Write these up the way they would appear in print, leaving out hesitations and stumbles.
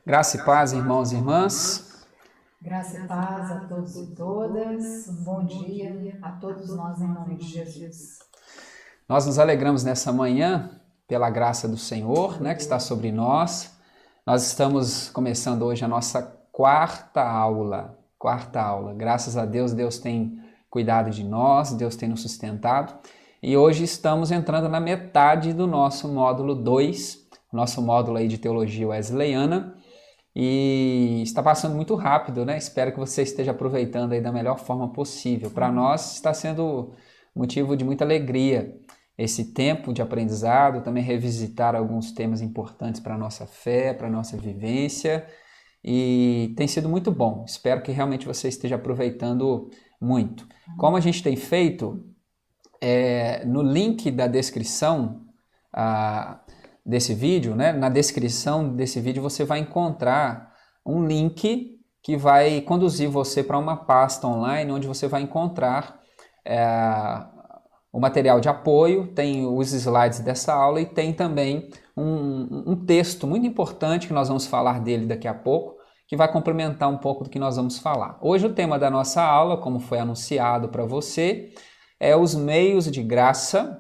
Graça e paz, irmãos e irmãs. Graça e paz a todos e todas. Um bom dia a todos nós em nome de Jesus. Nós nos alegramos nessa manhã pela graça do Senhor, que está sobre nós. Nós estamos começando hoje a nossa quarta aula. Graças a Deus, Deus tem cuidado de nós, Deus tem nos sustentado. E hoje estamos entrando na metade do nosso módulo 2, nosso módulo aí de Teologia Wesleyana. E está passando muito rápido, né? Espero que você esteja aproveitando aí da melhor forma possível. Para nós está sendo motivo de muita alegria esse tempo de aprendizado, também revisitar alguns temas importantes para a nossa fé, para a nossa vivência. E tem sido muito bom. Espero que realmente você esteja aproveitando muito. Como a gente tem feito, no link da descrição, desse vídeo, na descrição desse vídeo você vai encontrar um link que vai conduzir você para uma pasta online onde você vai encontrar o material de apoio, tem os slides dessa aula e tem também um texto muito importante que nós vamos falar dele daqui a pouco, que vai complementar um pouco do que nós vamos falar. Hoje o tema da nossa aula, como foi anunciado para você, é os meios de graça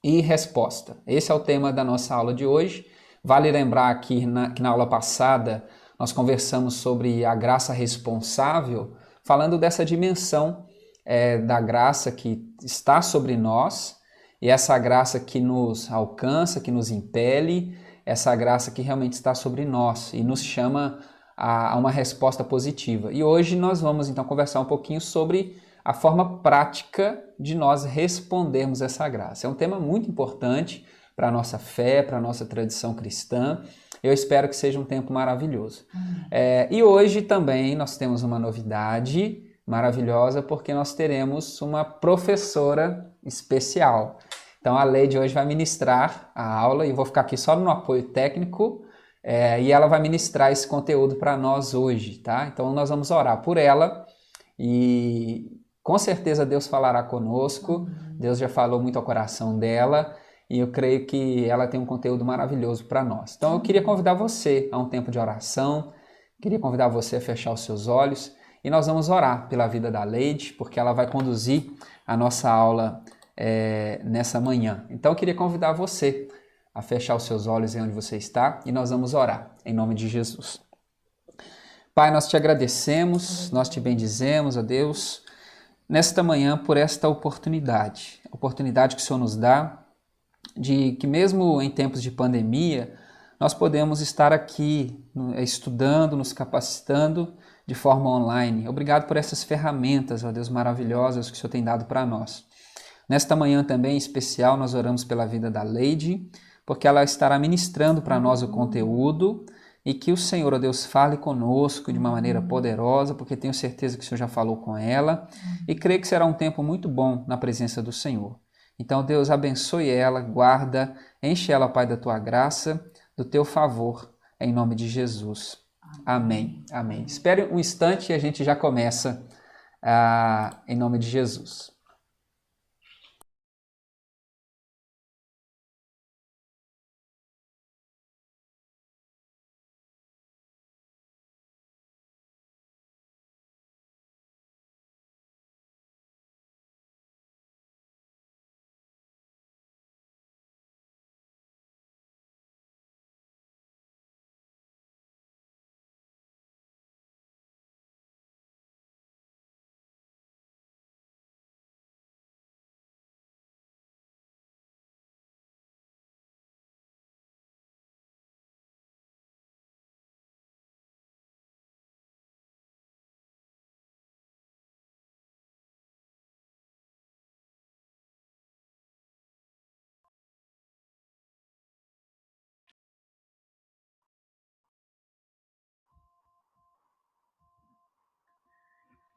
e resposta. Esse é o tema da nossa aula de hoje. Vale lembrar que na aula passada nós conversamos sobre a graça responsável, falando dessa dimensão da graça que está sobre nós, e essa graça que nos alcança, que nos impele, essa graça que realmente está sobre nós e nos chama a uma resposta positiva. E hoje nós vamos então conversar um pouquinho sobre a forma prática de nós respondermos essa graça. É um tema muito importante para a nossa fé, para a nossa tradição cristã. Eu espero que seja um tempo maravilhoso. E hoje também nós temos uma novidade maravilhosa, porque nós teremos uma professora especial. Então a Leide hoje vai ministrar a aula e eu vou ficar aqui só no apoio técnico, e ela vai ministrar esse conteúdo para nós hoje, tá? Então nós vamos orar por ela e com certeza Deus falará conosco. Deus já falou muito ao coração dela e eu creio que ela tem um conteúdo maravilhoso para nós. Então eu queria convidar você a um tempo de oração, queria convidar você a fechar os seus olhos e nós vamos orar pela vida da Leide, porque ela vai conduzir a nossa aula nessa manhã. Então eu queria convidar você a fechar os seus olhos aí onde você está e nós vamos orar, em nome de Jesus. Pai, nós te agradecemos, nós te bendizemos, ó Deus, nesta manhã por esta oportunidade que o Senhor nos dá, de que mesmo em tempos de pandemia, nós podemos estar aqui estudando, nos capacitando de forma online. Obrigado por essas ferramentas, ó Deus, maravilhosas que o Senhor tem dado para nós. Nesta manhã também, em especial, nós oramos pela vida da Leide, porque ela estará ministrando para nós o conteúdo e que o Senhor, ó Deus, fale conosco de uma maneira poderosa, porque tenho certeza que o Senhor já falou com ela e creio que será um tempo muito bom na presença do Senhor. Então, Deus, abençoe ela, guarda, enche ela, Pai, da tua graça, do teu favor, em nome de Jesus. Amém. Amém. Espere um instante e a gente já começa em nome de Jesus.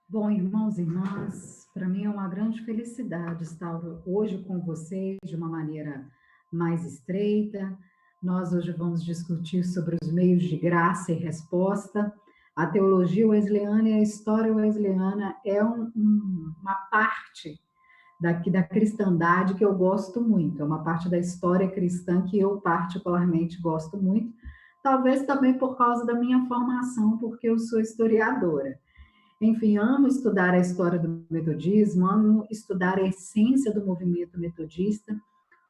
Bom, irmãos e irmãs, para mim é uma grande felicidade estar hoje com vocês de uma maneira mais estreita. Nós hoje vamos discutir sobre os meios de graça e resposta. A teologia wesleyana e a história wesleyana é uma parte da cristandade que eu gosto muito, é uma parte da história cristã que eu particularmente gosto muito, talvez também por causa da minha formação, porque eu sou historiadora. Enfim, amo estudar a história do metodismo, amo estudar a essência do movimento metodista.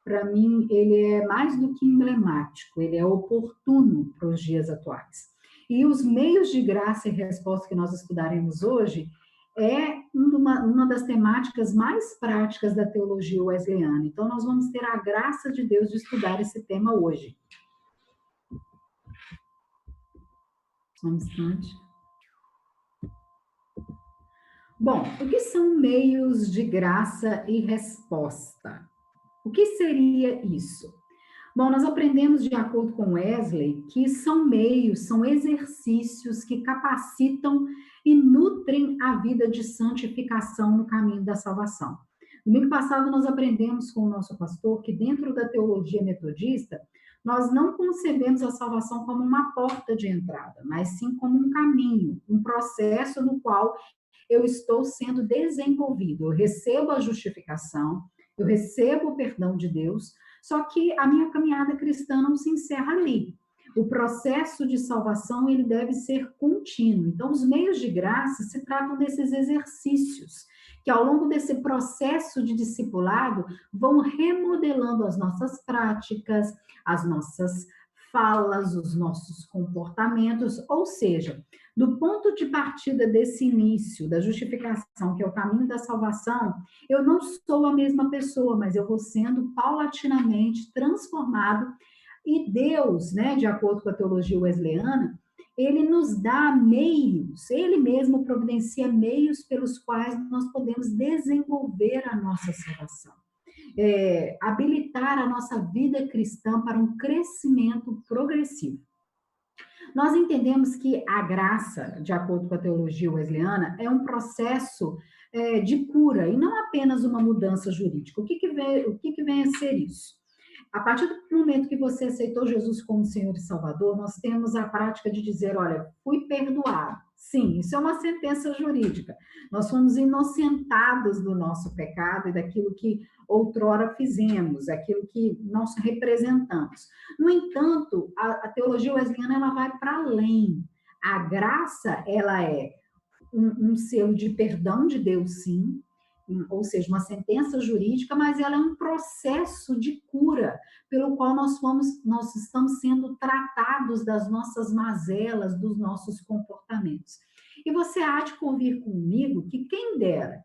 Para mim, ele é mais do que emblemático, ele é oportuno para os dias atuais. E os meios de graça e resposta que nós estudaremos hoje é uma das temáticas mais práticas da teologia wesleyana. Então, nós vamos ter a graça de Deus de estudar esse tema hoje. Só um instante. Bom, o que são meios de graça e resposta? O que seria isso? Bom, nós aprendemos, de acordo com Wesley, que são meios, são exercícios que capacitam e nutrem a vida de santificação no caminho da salvação. Domingo passado nós aprendemos com o nosso pastor que dentro da teologia metodista, nós não concebemos a salvação como uma porta de entrada, mas sim como um caminho, um processo no qual eu estou sendo desenvolvido. Eu recebo a justificação, eu recebo o perdão de Deus, só que a minha caminhada cristã não se encerra ali. O processo de salvação, ele deve ser contínuo. Então, os meios de graça se tratam desses exercícios, que ao longo desse processo de discipulado, vão remodelando as nossas práticas, as nossas falas, os nossos comportamentos, ou seja, do ponto de partida desse início, da justificação, que é o caminho da salvação, eu não sou a mesma pessoa, mas eu vou sendo paulatinamente transformado. E Deus, né, de acordo com a teologia wesleyana, ele nos dá meios, ele mesmo providencia meios pelos quais nós podemos desenvolver a nossa salvação. Habilitar a nossa vida cristã para um crescimento progressivo. Nós entendemos que a graça, de acordo com a teologia wesleyana, é um processo de cura e não apenas uma mudança jurídica. O que vem a ser isso? A partir do momento que você aceitou Jesus como Senhor e Salvador, nós temos a prática de dizer, olha, fui perdoado. Sim, isso é uma sentença jurídica. Nós fomos inocentados do nosso pecado e daquilo que outrora fizemos, aquilo que nós representamos. No entanto, a teologia wesleyana ela vai para além. A graça, ela é um selo de perdão de Deus, sim, ou seja, uma sentença jurídica, mas ela é um processo de cura, pelo qual nós estamos sendo tratados das nossas mazelas, dos nossos comportamentos. E você há de convir comigo que quem dera,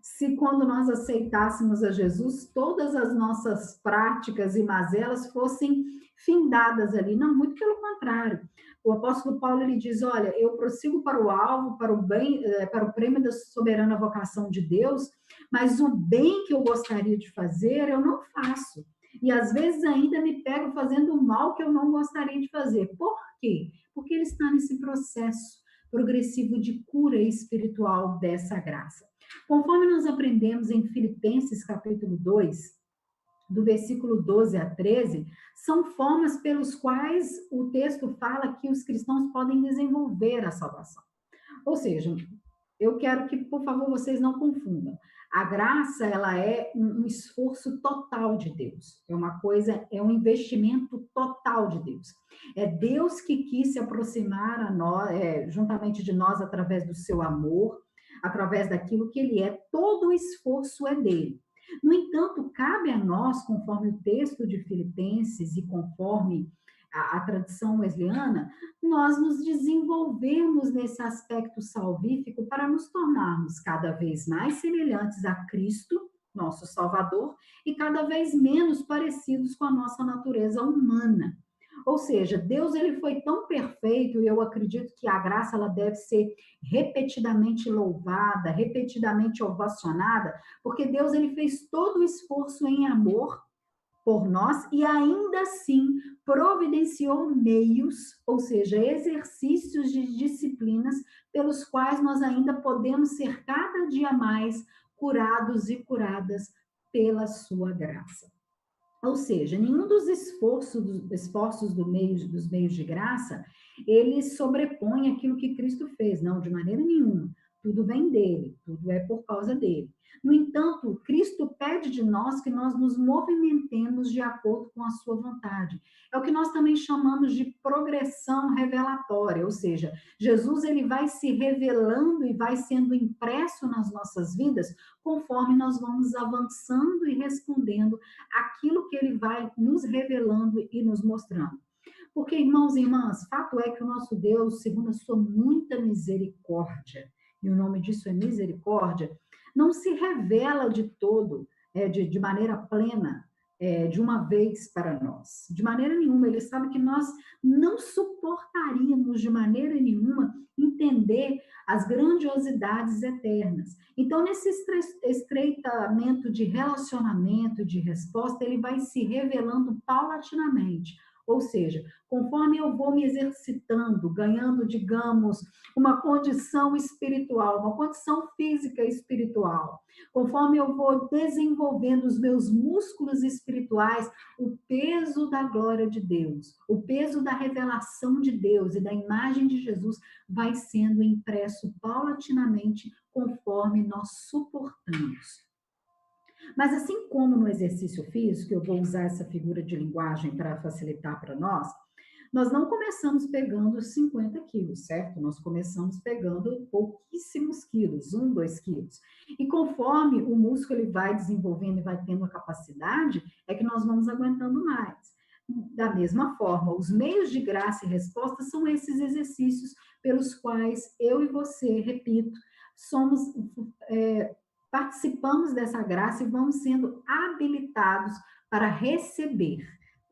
se quando nós aceitássemos a Jesus, todas as nossas práticas e mazelas fossem findadas ali. Não, muito pelo contrário. O apóstolo Paulo, ele diz, olha, eu prossigo para o alvo, para o bem, para o prêmio da soberana vocação de Deus, mas o bem que eu gostaria de fazer, eu não faço. E às vezes ainda me pego fazendo o mal que eu não gostaria de fazer. Por quê? Porque ele está nesse processo progressivo de cura espiritual dessa graça. Conforme nós aprendemos em Filipenses capítulo 2, do versículo 12 a 13, são formas pelos quais o texto fala que os cristãos podem desenvolver a salvação. Ou seja, eu quero que, por favor, vocês não confundam. A graça, ela é um esforço total de Deus. É um investimento total de Deus. É Deus que quis se aproximar a nós, juntamente de nós, através do seu amor, através daquilo que ele é. Todo o esforço é dele. No entanto, cabe a nós, conforme o texto de Filipenses e conforme a tradição wesleyana, nós nos desenvolvermos nesse aspecto salvífico para nos tornarmos cada vez mais semelhantes a Cristo, nosso Salvador, e cada vez menos parecidos com a nossa natureza humana. Ou seja, Deus ele foi tão perfeito, e eu acredito que a graça ela deve ser repetidamente louvada, repetidamente ovacionada, porque Deus ele fez todo o esforço em amor por nós e ainda assim providenciou meios, ou seja, exercícios de disciplinas pelos quais nós ainda podemos ser cada dia mais curados e curadas pela sua graça. Ou seja, nenhum dos esforços dos meios de graça, ele sobrepõe aquilo que Cristo fez, não, de maneira nenhuma. tudo vem dele, tudo é por causa dele. No entanto, Cristo pede de nós que nós nos movimentemos de acordo com a sua vontade. É o que nós também chamamos de progressão revelatória, ou seja, Jesus ele vai se revelando e vai sendo impresso nas nossas vidas conforme nós vamos avançando e respondendo aquilo que ele vai nos revelando e nos mostrando. Porque, irmãos e irmãs, fato é que o nosso Deus, segundo a sua muita misericórdia, e o nome disso é misericórdia, não se revela de todo, de maneira plena, de uma vez para nós. De maneira nenhuma, ele sabe que nós não suportaríamos de maneira nenhuma entender as grandiosidades eternas. Então, nesse estreitamento de relacionamento, de resposta, ele vai se revelando paulatinamente. Ou seja, conforme eu vou me exercitando, ganhando, digamos, uma condição espiritual, uma condição física espiritual, conforme eu vou desenvolvendo os meus músculos espirituais, o peso da glória de Deus, o peso da revelação de Deus e da imagem de Jesus vai sendo impresso paulatinamente conforme nós suportamos. Mas assim como no exercício físico, eu vou usar essa figura de linguagem para facilitar para nós não começamos pegando 50 quilos, certo? Nós começamos pegando pouquíssimos quilos, 1, 2 quilos. E conforme o músculo ele vai desenvolvendo e vai tendo a capacidade, é que nós vamos aguentando mais. Da mesma forma, os meios de graça e resposta são esses exercícios pelos quais eu e você, repito, participamos dessa graça e vamos sendo habilitados para receber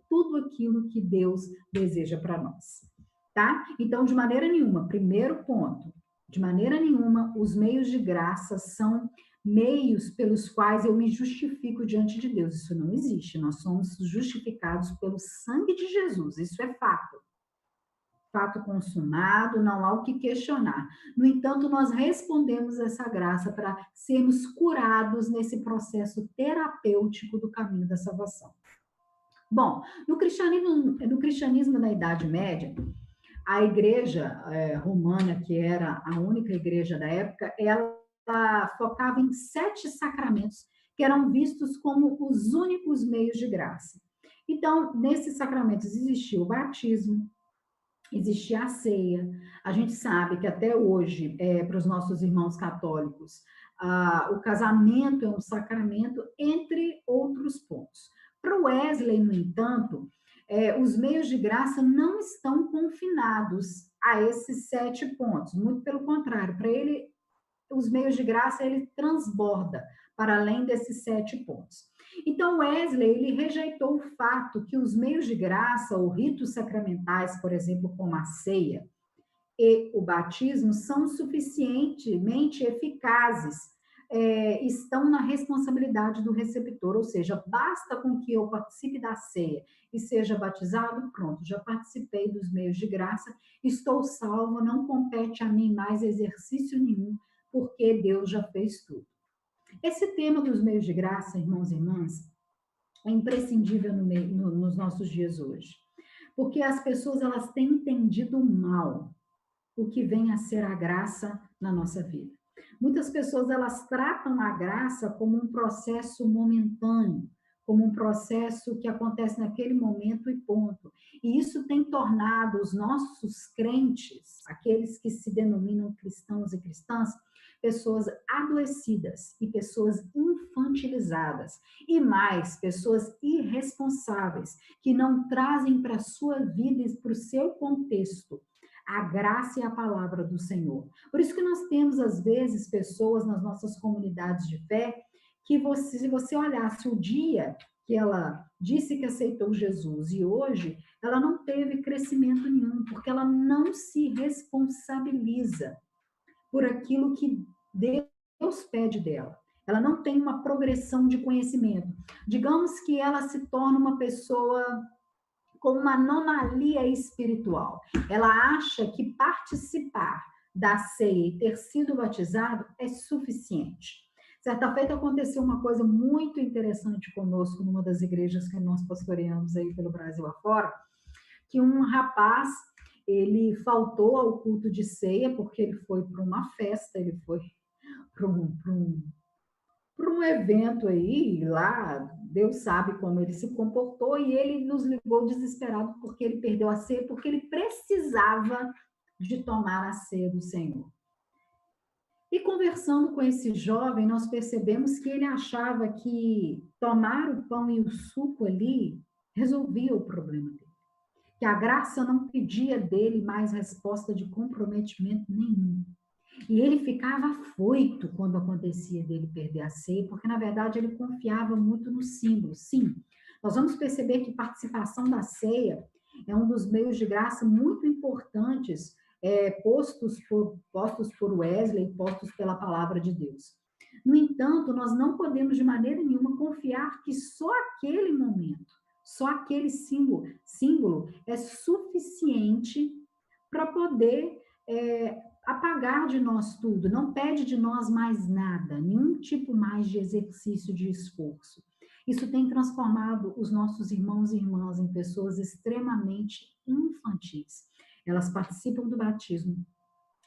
tudo aquilo que Deus deseja para nós, tá? Então, de maneira nenhuma, primeiro ponto, de maneira nenhuma, os meios de graça são meios pelos quais eu me justifico diante de Deus. Isso não existe. Nós somos justificados pelo sangue de Jesus. Isso é fato. Fato consumado, não há o que questionar. No entanto, nós respondemos essa graça para sermos curados nesse processo terapêutico do caminho da salvação. Bom, no cristianismo da Idade Média, a igreja romana, que era a única igreja da época, ela focava em 7 sacramentos que eram vistos como os únicos meios de graça. Então, nesses sacramentos existia o batismo, existia a ceia. A gente sabe que até hoje, para os nossos irmãos católicos, o casamento é um sacramento, entre outros pontos. Para o Wesley, no entanto, os meios de graça não estão confinados a esses 7 pontos. Muito pelo contrário, para ele, os meios de graça, ele transborda para além desses 7 pontos. Então, Wesley, ele rejeitou o fato que os meios de graça, ou ritos sacramentais, por exemplo, como a ceia e o batismo, são suficientemente eficazes, estão na responsabilidade do receptor, ou seja, basta com que eu participe da ceia e seja batizado, pronto, já participei dos meios de graça, estou salvo, não compete a mim mais exercício nenhum, porque Deus já fez tudo. Esse tema dos meios de graça, irmãos e irmãs, é imprescindível nos nossos dias hoje. Porque as pessoas elas têm entendido mal o que vem a ser a graça na nossa vida. Muitas pessoas elas tratam a graça como um processo momentâneo, como um processo que acontece naquele momento e ponto. E isso tem tornado os nossos crentes, aqueles que se denominam cristãos e cristãs, pessoas adoecidas e pessoas infantilizadas. E mais, pessoas irresponsáveis, que não trazem para a sua vida e para o seu contexto a graça e a palavra do Senhor. Por isso que nós temos, às vezes, pessoas nas nossas comunidades de fé, que se você olhasse o dia que ela disse que aceitou Jesus e hoje, ela não teve crescimento nenhum, porque ela não se responsabiliza por aquilo que Deus pede dela. Ela não tem uma progressão de conhecimento. Digamos que ela se torna uma pessoa com uma anomalia espiritual. Ela acha que participar da ceia e ter sido batizado é suficiente. Certa feita aconteceu uma coisa muito interessante conosco numa das igrejas que nós pastoreamos aí pelo Brasil afora, que um rapaz, ele faltou ao culto de ceia porque ele foi para uma festa, ele foi para um evento aí, lá, Deus sabe como ele se comportou, e ele nos ligou desesperado porque ele perdeu a ceia, porque ele precisava de tomar a ceia do Senhor. E conversando com esse jovem, nós percebemos que ele achava que tomar o pão e o suco ali resolvia o problema dele. Que a graça não pedia dele mais resposta de comprometimento nenhum. E ele ficava afoito quando acontecia dele perder a ceia, porque na verdade ele confiava muito no símbolo. Sim, nós vamos perceber que participação da ceia é um dos meios de graça muito importantes postos por Wesley, postos pela palavra de Deus. No entanto, nós não podemos de maneira nenhuma confiar que só aquele momento, só aquele símbolo é suficiente para poder apagar de nós tudo, não pede de nós mais nada, nenhum tipo mais de exercício de esforço. Isso tem transformado os nossos irmãos e irmãs em pessoas extremamente infantis. Elas participam do batismo,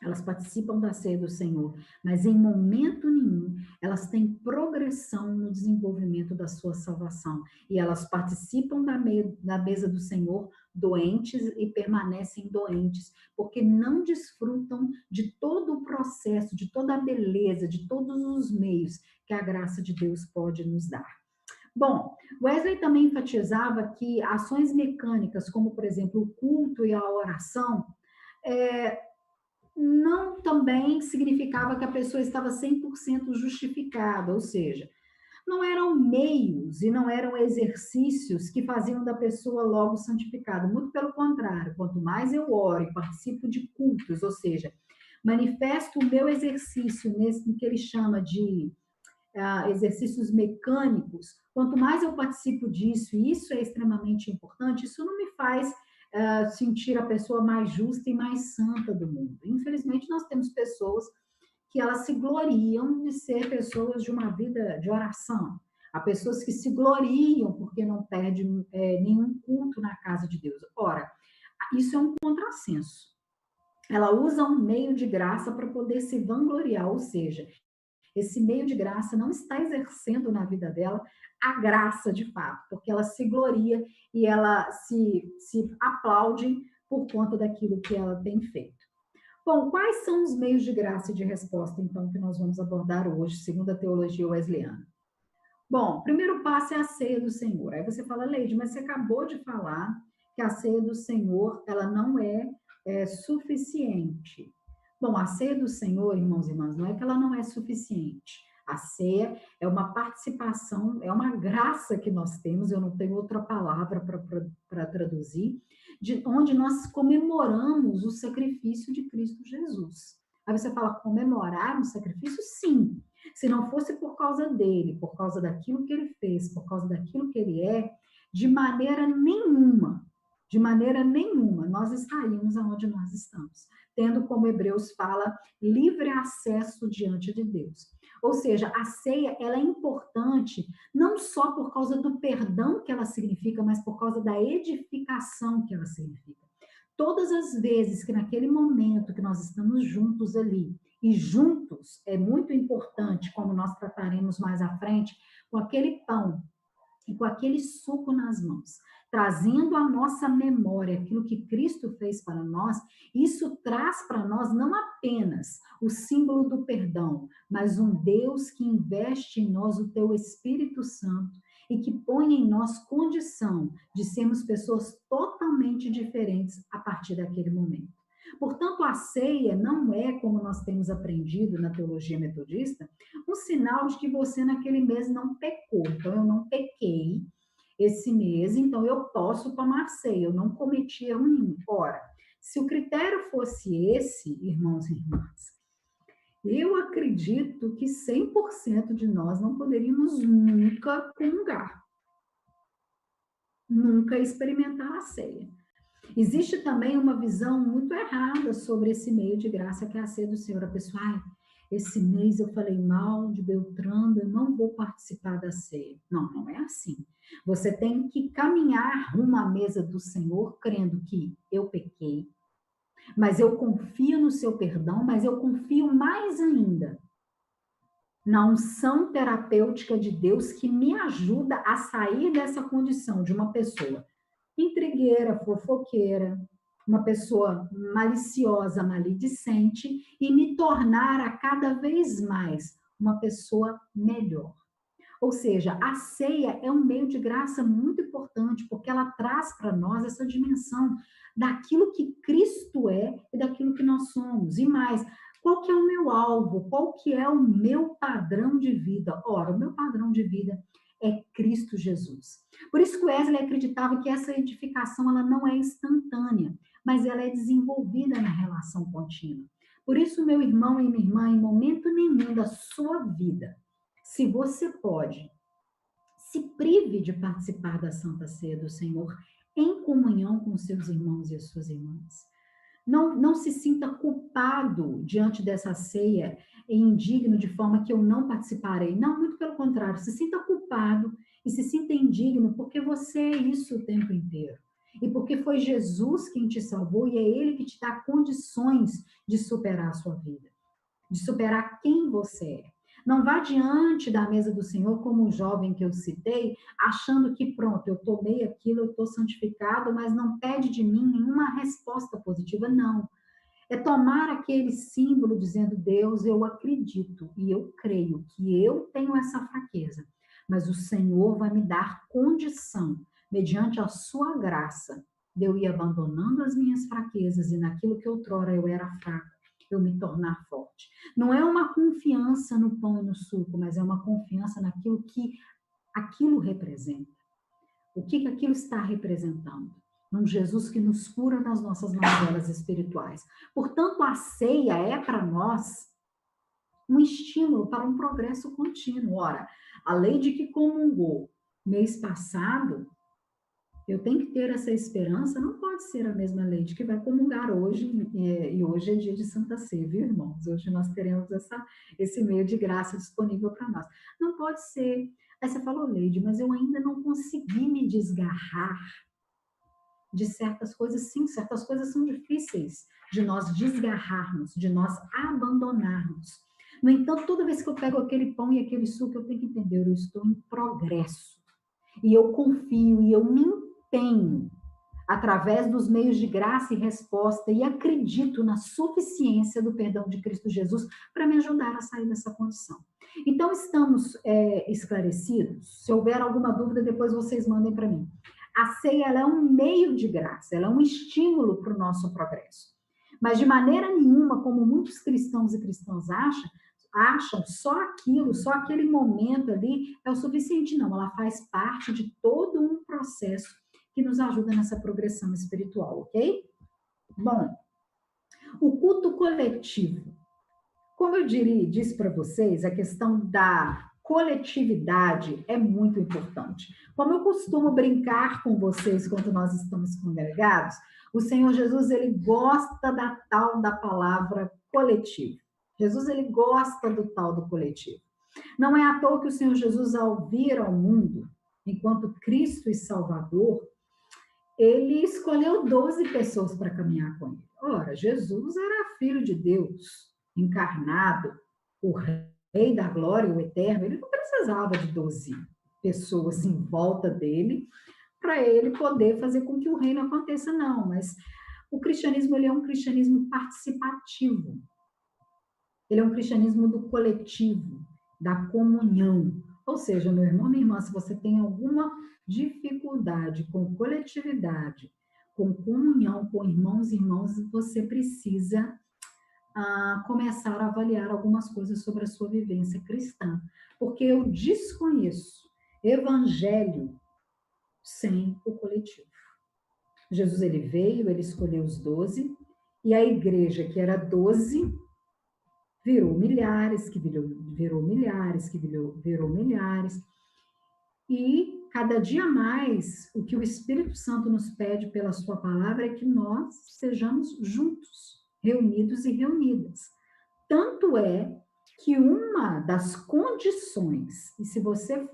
elas participam da ceia do Senhor, mas em momento nenhum elas têm progressão no desenvolvimento da sua salvação. E elas participam da mesa do Senhor doentes e permanecem doentes, porque não desfrutam de todo o processo, de toda a beleza, de todos os meios que a graça de Deus pode nos dar. Bom, Wesley também enfatizava que ações mecânicas, como, por exemplo, o culto e a oração, não também significava que a pessoa estava 100% justificada, ou seja, não eram meios e não eram exercícios que faziam da pessoa logo santificada. Muito pelo contrário, quanto mais eu oro e participo de cultos, ou seja, manifesto o meu exercício nesse que ele chama de exercícios mecânicos, quanto mais eu participo disso, e isso é extremamente importante, isso não me faz sentir a pessoa mais justa e mais santa do mundo. Infelizmente, nós temos pessoas que elas se gloriam de ser pessoas de uma vida de oração. Há pessoas que se gloriam porque não perdem nenhum culto na casa de Deus. Ora, isso é um contrassenso. Ela usa um meio de graça para poder se vangloriar, ou seja, esse meio de graça não está exercendo na vida dela a graça de fato, porque ela se gloria e ela se aplaude por conta daquilo que ela tem feito. Bom, quais são os meios de graça e de resposta, então, que nós vamos abordar hoje, segundo a teologia wesleyana? Bom, o primeiro passo é a ceia do Senhor. Aí você fala, Leide, mas você acabou de falar que a ceia do Senhor, ela não é suficiente. Bom, a ceia do Senhor, irmãos e irmãs, não é que ela não é suficiente. A ceia é uma participação, é uma graça que nós temos, eu não tenho outra palavra para traduzir, onde nós comemoramos o sacrifício de Cristo Jesus. Aí você fala, comemorar um sacrifício? Sim. Se não fosse por causa dele, por causa daquilo que ele fez, por causa daquilo que ele é, de maneira nenhuma, nós estaríamos aonde nós estamos, tendo, como Hebreus fala, livre acesso diante de Deus. Ou seja, a ceia, ela é importante não só por causa do perdão que ela significa, mas por causa da edificação que ela significa. Todas as vezes que naquele momento que nós estamos juntos ali, e juntos é muito importante, como nós trataremos mais à frente, com aquele pão e com aquele suco nas mãos, trazendo à nossa memória aquilo que Cristo fez para nós, isso traz para nós não apenas o símbolo do perdão, mas um Deus que investe em nós o teu Espírito Santo e que põe em nós condição de sermos pessoas totalmente diferentes a partir daquele momento. Portanto, a ceia não é, como nós temos aprendido na teologia metodista, um sinal de que você naquele mês não pecou. Então, eu não pequei esse mês, então eu posso tomar ceia, eu não cometi erro nenhum. Ora, se o critério fosse esse, irmãos e irmãs, eu acredito que 100% de nós não poderíamos nunca comungar, nunca experimentar a ceia. Existe também uma visão muito errada sobre esse meio de graça que é a ceia do Senhor. A pessoa, esse mês eu falei mal de Beltrano, eu não vou participar da ceia. Não, não é assim. Você tem que caminhar rumo à mesa do Senhor, crendo que eu pequei, Mas eu confio no seu perdão, mas eu confio mais ainda na unção terapêutica de Deus que me ajuda a sair dessa condição de uma pessoa intrigueira, fofoqueira, uma pessoa maliciosa, maledicente e me tornar a cada vez mais uma pessoa melhor. Ou seja, a ceia é um meio de graça muito importante, porque ela traz para nós essa dimensão daquilo que Cristo é e daquilo que nós somos. E mais, qual que é o meu alvo? Qual que é o meu padrão de vida? Ora, o meu padrão de vida é Cristo Jesus. Por isso que Wesley acreditava que essa edificação ela não é instantânea, mas ela é desenvolvida na relação contínua. Por isso, meu irmão e minha irmã, em momento nenhum da sua vida, se você pode, se prive de participar da Santa Ceia do Senhor em comunhão com seus irmãos e as suas irmãs. Não se sinta culpado diante dessa ceia e indigno de forma que eu não participarei. Não, muito pelo contrário, se sinta culpado e se sinta indigno porque você é isso o tempo inteiro. E porque foi Jesus quem te salvou e é Ele que te dá condições de superar a sua vida, de superar quem você é. Não vá diante da mesa do Senhor como o jovem que eu citei, achando que pronto, eu tomei aquilo, eu estou santificado, mas não pede de mim nenhuma resposta positiva, não. É tomar aquele símbolo dizendo, Deus, eu acredito e eu creio que eu tenho essa fraqueza, mas o Senhor vai me dar condição, mediante a sua graça, de eu ir abandonando as minhas fraquezas e naquilo que outrora eu era fraco, eu me tornar forte. Não é uma confiança no pão e no suco, mas é uma confiança naquilo que aquilo representa. O que aquilo está representando? Um Jesus que nos cura nas nossas mazelas espirituais. Portanto, a ceia é para nós um estímulo para um progresso contínuo. Ora, a lei de que comungou mês passado, eu tenho que ter essa esperança, não pode ser a mesma lei de que vai comungar hoje, e hoje é dia de Santa Ceia, viu, irmãos? Hoje nós teremos esse meio de graça disponível para nós. Não pode ser. Aí você falou, Leide, mas eu ainda não consegui me desgarrar de certas coisas. Sim, certas coisas são difíceis de nós desgarrarmos, de nós abandonarmos. No entanto, toda vez que eu pego aquele pão e aquele suco, eu tenho que entender, eu estou em progresso. E eu confio e eu me empenho através dos meios de graça e resposta e acredito na suficiência do perdão de Cristo Jesus para me ajudar a sair dessa condição. Então, estamos esclarecidos? Se houver alguma dúvida, depois vocês mandem para mim. A ceia ela é um meio de graça, ela é um estímulo para o nosso progresso. Mas de maneira nenhuma, como muitos cristãos e cristãs acham só aquilo, só aquele momento ali é o suficiente. Não, ela faz parte de todo um processo que nos ajuda nessa progressão espiritual, ok? Bom, o culto coletivo. Como eu disse para vocês, a questão da coletividade é muito importante. Como eu costumo brincar com vocês quando nós estamos congregados, o Senhor Jesus, ele gosta da tal da palavra coletivo. Jesus, ele gosta do tal do coletivo. Não é à toa que o Senhor Jesus, ao vir ao mundo, enquanto Cristo e Salvador, ele escolheu 12 pessoas para caminhar com ele. Ora, Jesus era filho de Deus, encarnado, o rei da glória, o eterno. Ele não precisava de 12 pessoas em volta dele para ele poder fazer com que o reino aconteça, não. Mas o cristianismo, ele é um cristianismo participativo. Ele é um cristianismo do coletivo, da comunhão. Ou seja, meu irmão, minha irmã, se você tem alguma dificuldade com coletividade, com comunhão, com irmãos e irmãs, você precisa começar a avaliar algumas coisas sobre a sua vivência cristã. Porque eu desconheço evangelho sem o coletivo. Jesus, ele veio, ele escolheu os 12, e a igreja, que era 12, virou milhares, que virou milhares, que virou milhares. E cada dia mais, o que o Espírito Santo nos pede pela sua palavra é que nós sejamos juntos, reunidos e reunidas. Tanto é que uma das condições, e se você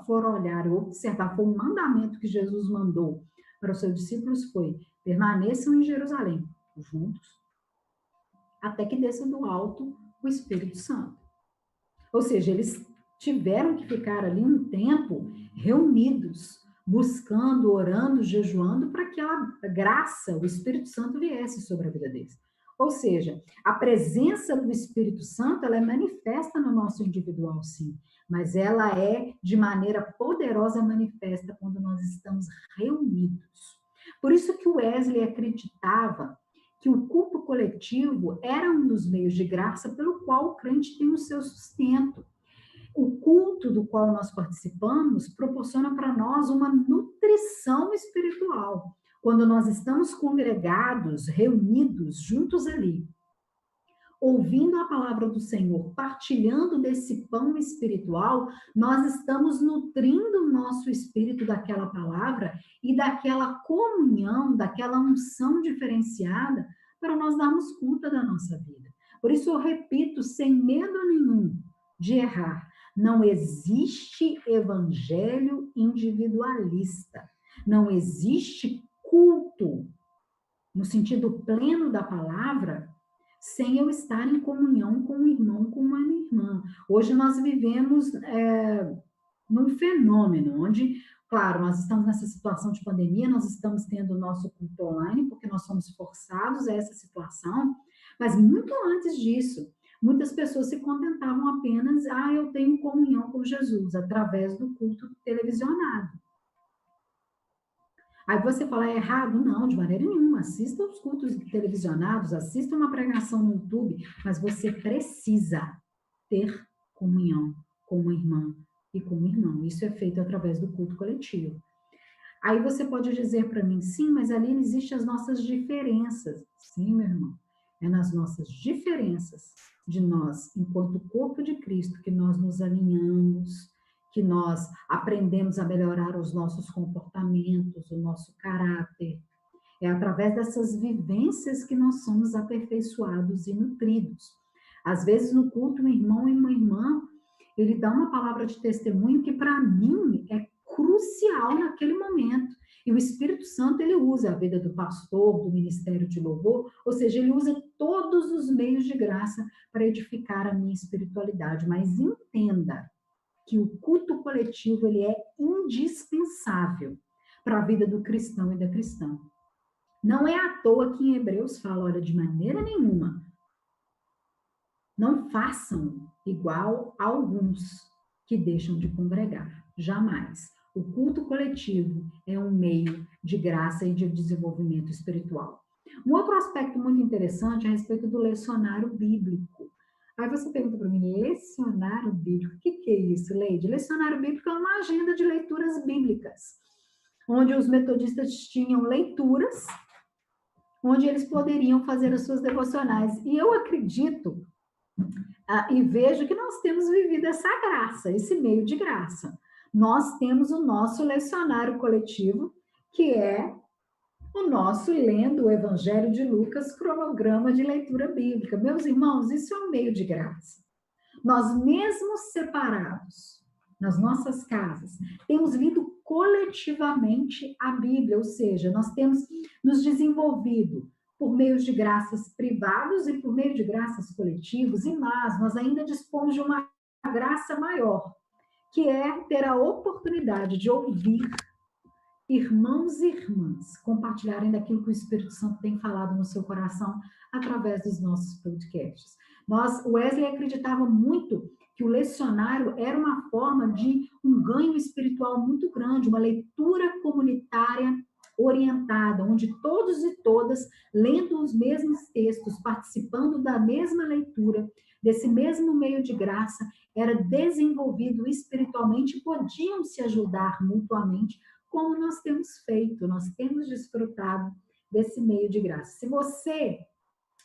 for olhar e observar, foi um mandamento que Jesus mandou para os seus discípulos, foi: permaneçam em Jerusalém, juntos, até que desça do alto o Espírito Santo. Ou seja, eles tiveram que ficar ali um tempo reunidos, buscando, orando, jejuando, para que a graça, o Espírito Santo viesse sobre a vida deles. Ou seja, a presença do Espírito Santo, ela é manifesta no nosso individual, sim, mas ela é de maneira poderosa manifesta quando nós estamos reunidos. Por isso que o Wesley acreditava que o culto coletivo era um dos meios de graça pelo qual o crente tem o seu sustento. O culto do qual nós participamos proporciona para nós uma nutrição espiritual. Quando nós estamos congregados, reunidos, juntos ali, ouvindo a palavra do Senhor, partilhando desse pão espiritual, nós estamos nutrindo o nosso espírito daquela palavra e daquela comunhão, daquela unção diferenciada para nós darmos conta da nossa vida. Por isso eu repito, sem medo nenhum de errar, não existe evangelho individualista, não existe culto, no sentido pleno da palavra, sem eu estar em comunhão com um irmão, com uma irmã. Hoje nós vivemos num fenômeno onde, claro, nós estamos nessa situação de pandemia, nós estamos tendo o nosso culto online, porque nós somos forçados a essa situação, mas muito antes disso, muitas pessoas se contentavam apenas, eu tenho comunhão com Jesus, através do culto televisionado. Aí você fala, é errado? Não, de maneira nenhuma. Assista os cultos televisionados, assista uma pregação no YouTube, mas você precisa ter comunhão com uma irmã e com um irmão. Isso é feito através do culto coletivo. Aí você pode dizer para mim, sim, mas ali existem as nossas diferenças. Sim, meu irmão, é nas nossas diferenças de nós, enquanto corpo de Cristo, que nós nos alinhamos, que nós aprendemos a melhorar os nossos comportamentos, o nosso caráter. É através dessas vivências que nós somos aperfeiçoados e nutridos. Às vezes, no culto, um irmão e uma irmã, ele dá uma palavra de testemunho que, para mim, é crucial naquele momento. E o Espírito Santo, ele usa a vida do pastor, do ministério de louvor, ou seja, ele usa todos os meios de graça para edificar a minha espiritualidade. Mas entenda que o culto coletivo ele é indispensável para a vida do cristão e da cristã. Não é à toa que em Hebreus fala, olha, de maneira nenhuma, não façam igual a alguns que deixam de congregar. Jamais. O culto coletivo é um meio de graça e de desenvolvimento espiritual. Um outro aspecto muito interessante é a respeito do lecionário bíblico. Aí você pergunta para mim, lecionário bíblico, o que é isso, Leide? Lecionário bíblico é uma agenda de leituras bíblicas, onde os metodistas tinham leituras, onde eles poderiam fazer as suas devocionais. E eu acredito e vejo que nós temos vivido essa graça, esse meio de graça. Nós temos o nosso lecionário coletivo, que é o nosso Lendo o Evangelho de Lucas, cronograma de leitura bíblica. Meus irmãos, isso é um meio de graça. Nós mesmos separados, nas nossas casas, temos lido coletivamente a Bíblia, ou seja, nós temos nos desenvolvido por meio de graças privados e por meio de graças coletivos, e mais, nós ainda dispomos de uma graça maior, que é ter a oportunidade de ouvir irmãos e irmãs compartilharem daquilo que o Espírito Santo tem falado no seu coração através dos nossos podcasts. O Wesley acreditava muito que o lecionário era uma forma de um ganho espiritual muito grande, uma leitura comunitária orientada, onde todos e todas, lendo os mesmos textos, participando da mesma leitura, desse mesmo meio de graça, era desenvolvido espiritualmente e podiam se ajudar mutuamente, como nós temos feito, nós temos desfrutado desse meio de graça. Se você,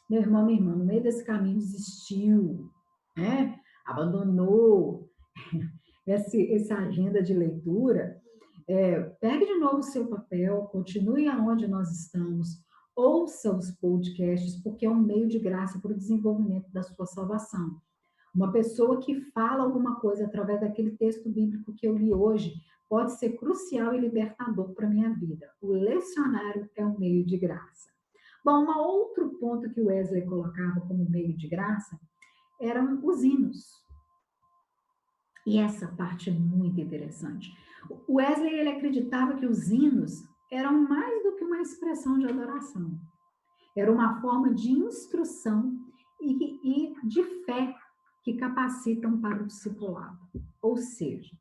meu irmão, minha irmã, no meio desse caminho desistiu, né? Abandonou essa agenda de leitura, pegue de novo o seu papel, continue aonde nós estamos, ouça os podcasts, porque é um meio de graça para o desenvolvimento da sua salvação. Uma pessoa que fala alguma coisa através daquele texto bíblico que eu li hoje, pode ser crucial e libertador para a minha vida. O lecionário é um meio de graça. Bom, um outro ponto que o Wesley colocava como meio de graça eram os hinos. E essa parte é muito interessante. O Wesley, ele acreditava que os hinos eram mais do que uma expressão de adoração. Era uma forma de instrução e de fé que capacitam para o discipulado. Ou seja,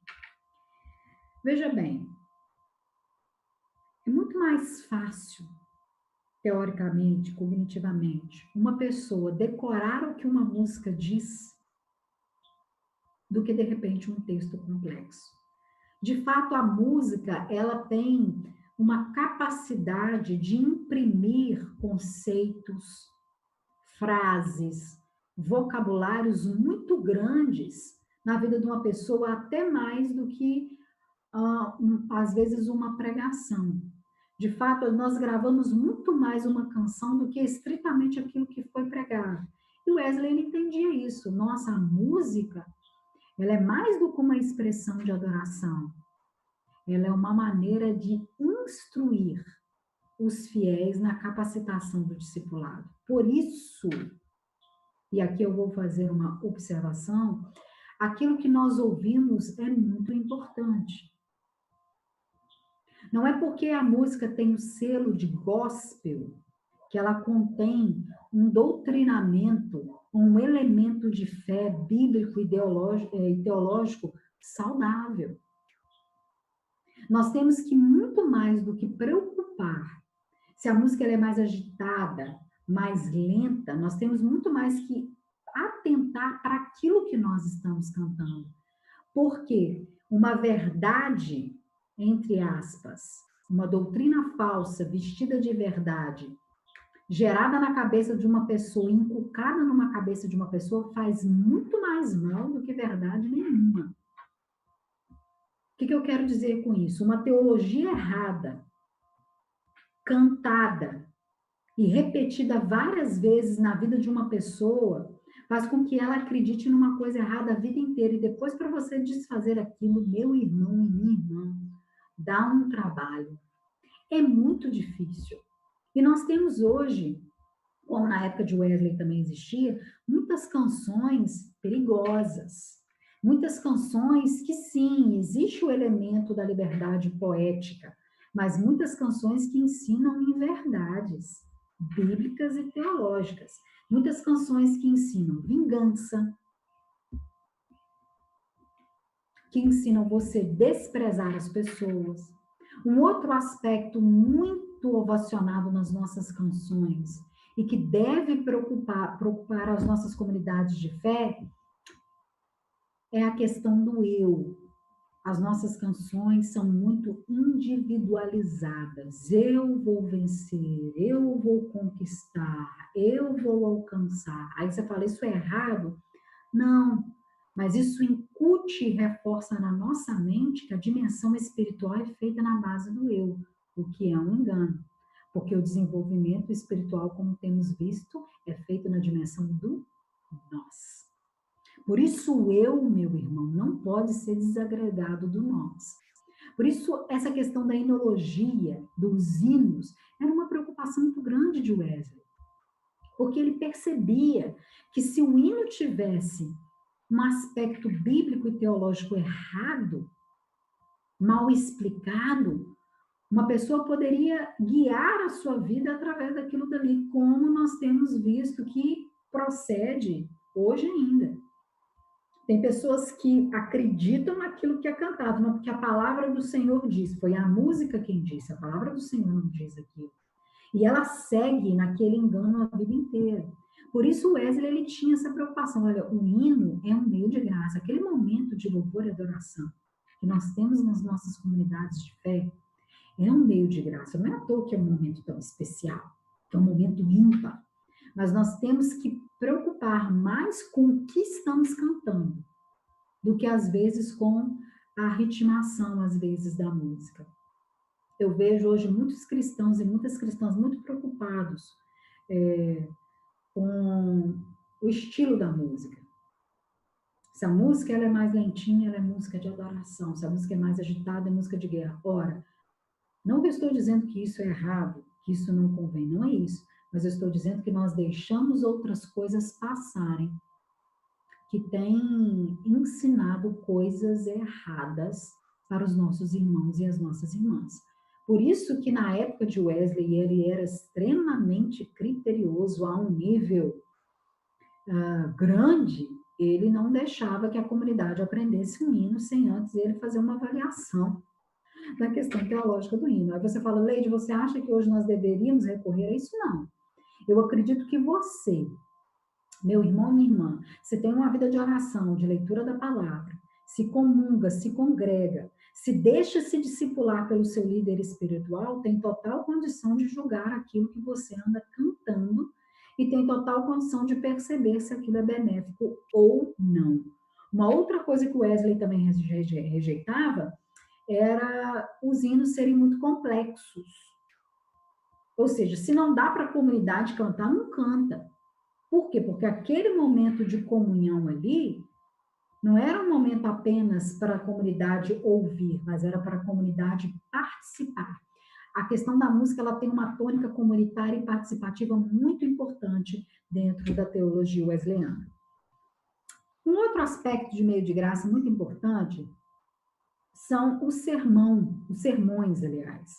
veja bem, é muito mais fácil, teoricamente, cognitivamente, uma pessoa decorar o que uma música diz do que, de repente, um texto complexo. De fato, a música, ela tem uma capacidade de imprimir conceitos, frases, vocabulários muito grandes na vida de uma pessoa, até mais do que, às vezes, uma pregação. De fato, nós gravamos muito mais uma canção do que estritamente aquilo que foi pregado. E o Wesley, ele entendia isso. Nossa, a música, ela é mais do que uma expressão de adoração. Ela é uma maneira de instruir os fiéis na capacitação do discipulado. Por isso, e aqui eu vou fazer uma observação, aquilo que nós ouvimos é muito importante. Não é porque a música tem o selo de gospel que ela contém um doutrinamento, um elemento de fé bíblico e teológico saudável. Nós temos que muito mais do que preocupar se a música ela é mais agitada, mais lenta, nós temos muito mais que atentar para aquilo que nós estamos cantando. Porque uma verdade, entre aspas, uma doutrina falsa vestida de verdade, gerada na cabeça de uma pessoa, inculcada numa cabeça de uma pessoa, faz muito mais mal do que verdade nenhuma. O que eu quero dizer com isso? Uma teologia errada, cantada e repetida várias vezes na vida de uma pessoa, faz com que ela acredite numa coisa errada a vida inteira. E depois, para você desfazer aquilo, meu irmão e minha irmã, dá um trabalho. É muito difícil. E nós temos hoje, como na época de Wesley também existia, muitas canções perigosas. Muitas canções que, sim, existe o elemento da liberdade poética, mas muitas canções que ensinam em verdades bíblicas e teológicas. Muitas canções que ensinam vingança, que ensinam você a desprezar as pessoas. Um outro aspecto muito ovacionado nas nossas canções e que deve preocupar as nossas comunidades de fé é a questão do eu. As nossas canções são muito individualizadas. Eu vou vencer, eu vou conquistar, eu vou alcançar. Aí você fala, isso é errado? Não, mas isso incute e reforça na nossa mente que a dimensão espiritual é feita na base do eu, o que é um engano. Porque o desenvolvimento espiritual, como temos visto, é feito na dimensão do nós. Por isso o eu, meu irmão, não pode ser desagregado do nós. Por isso, essa questão da enologia, dos hinos, era uma preocupação muito grande de Wesley. Porque ele percebia que se o hino tivesse um aspecto bíblico e teológico errado, mal explicado, uma pessoa poderia guiar a sua vida através daquilo dali, como nós temos visto que procede hoje ainda. Tem pessoas que acreditam naquilo que é cantado, não porque a palavra do Senhor diz, foi a música quem disse, a palavra do Senhor não diz aquilo. E ela segue naquele engano a vida inteira. Por isso o Wesley ele tinha essa preocupação, olha, o hino é um meio de graça, aquele momento de louvor e adoração que nós temos nas nossas comunidades de fé, é um meio de graça, não é à toa que é um momento tão especial, que é um momento ímpar. Mas nós temos que preocupar mais com o que estamos cantando do que, às vezes, com a ritmação, às vezes, da música. Eu vejo hoje muitos cristãos e muitas cristãs muito preocupados com o estilo da música. Se a música ela é mais lentinha, ela é música de adoração. Se a música é mais agitada, é música de guerra. Ora, não que eu estou dizendo que isso é errado, que isso não convém, não é isso. mas eu estou dizendo que nós deixamos outras coisas passarem, que têm ensinado coisas erradas para os nossos irmãos e as nossas irmãs. Por isso que na época de Wesley ele era extremamente criterioso a um nível grande, ele não deixava que a comunidade aprendesse um hino sem antes ele fazer uma avaliação da questão teológica do hino. Aí você fala, Leide, você acha que hoje nós deveríamos recorrer a isso? Não. Eu acredito que você, meu irmão, minha irmã, você tem uma vida de oração, de leitura da palavra, se comunga, se congrega, se deixa se discipular pelo seu líder espiritual, tem total condição de julgar aquilo que você anda cantando e tem total condição de perceber se aquilo é benéfico ou não. Uma outra coisa que o Wesley também rejeitava era os hinos serem muito complexos. Ou seja, se não dá para a comunidade cantar, não canta. Por quê? Porque aquele momento de comunhão ali não era um momento apenas para a comunidade ouvir, mas era para a comunidade participar. A questão da música, ela tem uma tônica comunitária e participativa muito importante dentro da teologia wesleyana. Um outro aspecto de meio de graça muito importante são os sermões, aliás.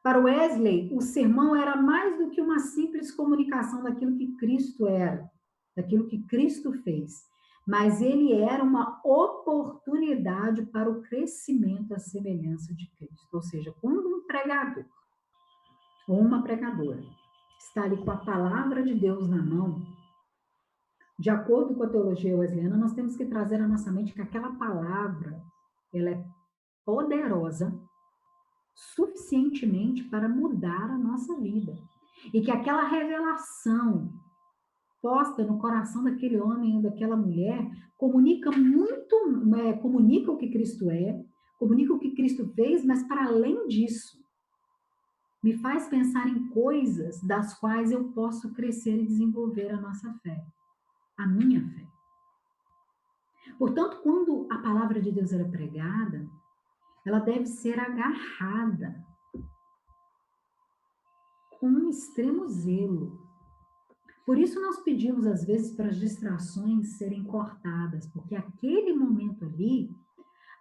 Para Wesley, o sermão era mais do que uma simples comunicação daquilo que Cristo era, daquilo que Cristo fez, mas ele era uma oportunidade para o crescimento à semelhança de Cristo. Ou seja, quando um pregador ou uma pregadora está ali com a palavra de Deus na mão, de acordo com a teologia wesleyana, nós temos que trazer à nossa mente que aquela palavra, ela é poderosa suficientemente para mudar a nossa vida. E que aquela revelação posta no coração daquele homem ou daquela mulher comunica comunica o que Cristo é, comunica o que Cristo fez, mas para além disso, me faz pensar em coisas das quais eu posso crescer e desenvolver a nossa fé, a minha fé. Portanto, quando a palavra de Deus é pregada, ela deve ser agarrada com um extremo zelo. Por isso nós pedimos, às vezes, para as distrações serem cortadas, porque aquele momento ali,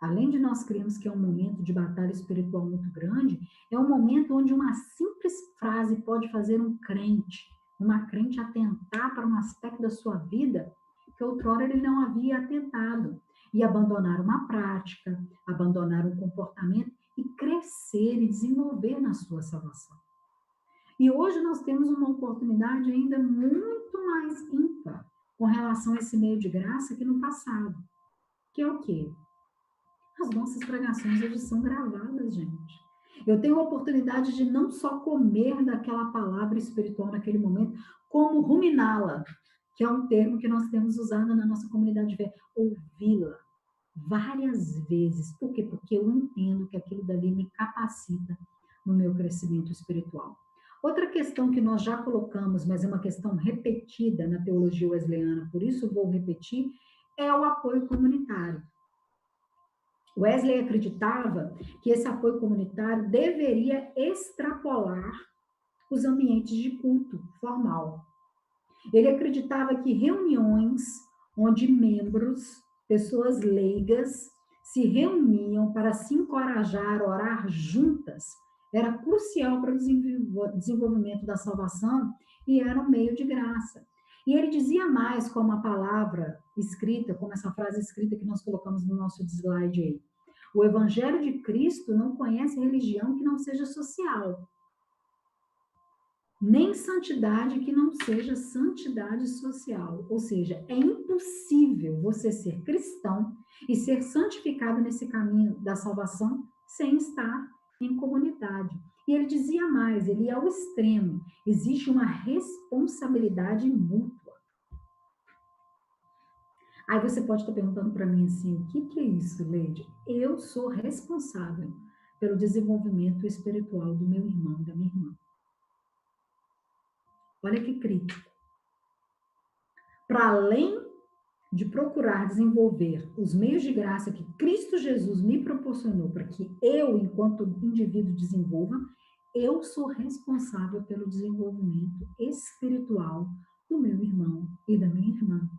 além de nós crermos que é um momento de batalha espiritual muito grande, é um momento onde uma simples frase pode fazer uma crente atentar para um aspecto da sua vida que outrora ele não havia atentado, e abandonar uma prática, abandonar um comportamento e crescer e desenvolver na sua salvação. E hoje nós temos uma oportunidade ainda muito mais ímpar com relação a esse meio de graça que no passado. Que é o quê? As nossas pregações hoje são gravadas, gente. Eu tenho a oportunidade de não só comer daquela palavra espiritual naquele momento, como ruminá-la, que é um termo que nós temos usado na nossa comunidade de fé, ouvi-la várias vezes. Por quê? Porque eu entendo que aquilo dali me capacita no meu crescimento espiritual. Outra questão que nós já colocamos, mas é uma questão repetida na teologia wesleyana, por isso vou repetir, é o apoio comunitário. Wesley acreditava que esse apoio comunitário deveria extrapolar os ambientes de culto formal. Ele acreditava que reuniões onde membros, pessoas leigas, se reuniam para se encorajar, orar juntas, era crucial para o desenvolvimento da salvação e era um meio de graça. E ele dizia mais com uma palavra escrita, como essa frase escrita que nós colocamos no nosso slide aí. O Evangelho de Cristo não conhece religião que não seja social, nem santidade que não seja santidade social. Ou seja, é impossível você ser cristão e ser santificado nesse caminho da salvação sem estar em comunidade. E ele dizia mais, ele ia ao extremo, existe uma responsabilidade mútua. Aí você pode estar perguntando para mim assim, o que é isso, Leide? Eu sou responsável pelo desenvolvimento espiritual do meu irmão, da minha irmã. Olha que crítico. Para além de procurar desenvolver os meios de graça que Cristo Jesus me proporcionou para que eu, enquanto indivíduo, desenvolva, eu sou responsável pelo desenvolvimento espiritual do meu irmão e da minha irmã.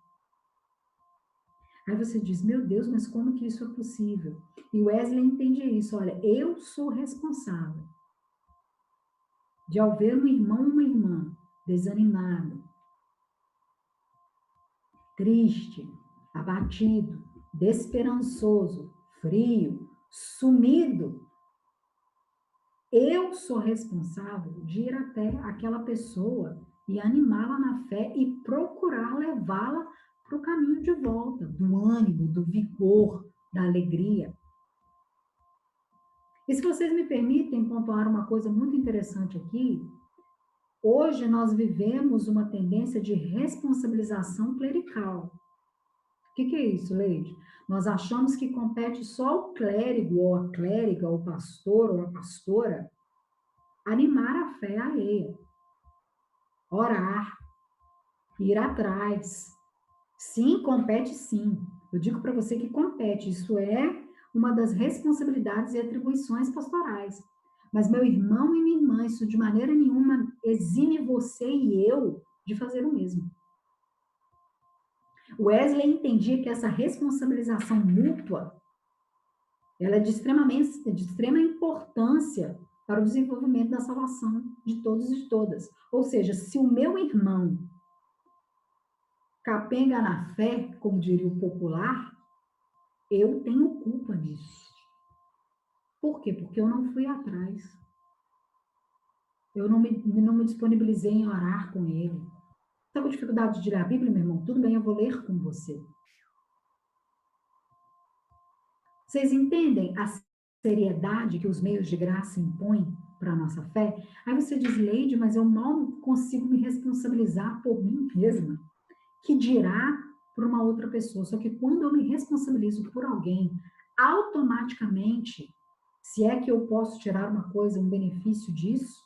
Aí você diz, meu Deus, mas como que isso é possível? E Wesley entende isso, olha, eu sou responsável de ao ver um irmão ou uma irmã desanimado, triste, abatido, desesperançoso, frio, sumido, eu sou responsável de ir até aquela pessoa e animá-la na fé e procurar levá-la para o caminho de volta, do ânimo, do vigor, da alegria. E se vocês me permitem pontuar uma coisa muito interessante aqui, hoje nós vivemos uma tendência de responsabilização clerical. O que é isso, Leide? Nós achamos que compete só ao clérigo, ou a clériga, ou o pastor, ou a pastora, animar a fé alheia, orar, ir atrás. Sim, compete sim. Eu digo para você que compete, isso é uma das responsabilidades e atribuições pastorais. Mas meu irmão e minha irmã, isso de maneira nenhuma exime você e eu de fazer o mesmo. Wesley entendia que essa responsabilização mútua, ela é de extrema importância para o desenvolvimento da salvação de todos e de todas. Ou seja, se o meu irmão capenga na fé, como diria o popular, eu tenho culpa disso. Por quê? Porque eu não fui atrás. Eu não me disponibilizei em orar com ele. Está com dificuldade de ler a Bíblia, meu irmão? Tudo bem, eu vou ler com você. Vocês entendem a seriedade que os meios de graça impõem para a nossa fé? Aí você diz, Leide, mas eu mal consigo me responsabilizar por mim mesma. Que dirá por uma outra pessoa. Só que quando eu me responsabilizo por alguém, automaticamente, se é que eu posso tirar uma coisa, um benefício disso,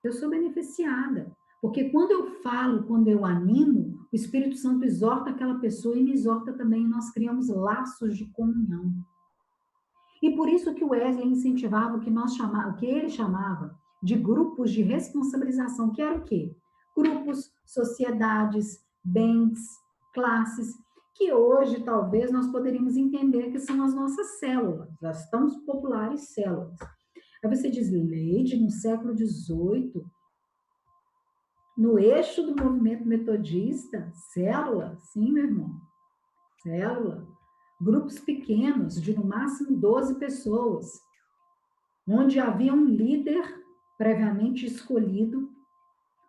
eu sou beneficiada. Porque quando eu falo, quando eu animo, o Espírito Santo exorta aquela pessoa e me exorta também, e nós criamos laços de comunhão. E por isso que o Wesley incentivava o que ele chamava de grupos de responsabilização, que era o quê? Grupos, sociedades, bens, classes, que hoje talvez nós poderíamos entender que são as nossas células, as tão populares células. Aí você diz, Leide, no século XVIII, no eixo do movimento metodista, célula? Sim, meu irmão, célula. Grupos pequenos, de no máximo 12 pessoas, onde havia um líder previamente escolhido,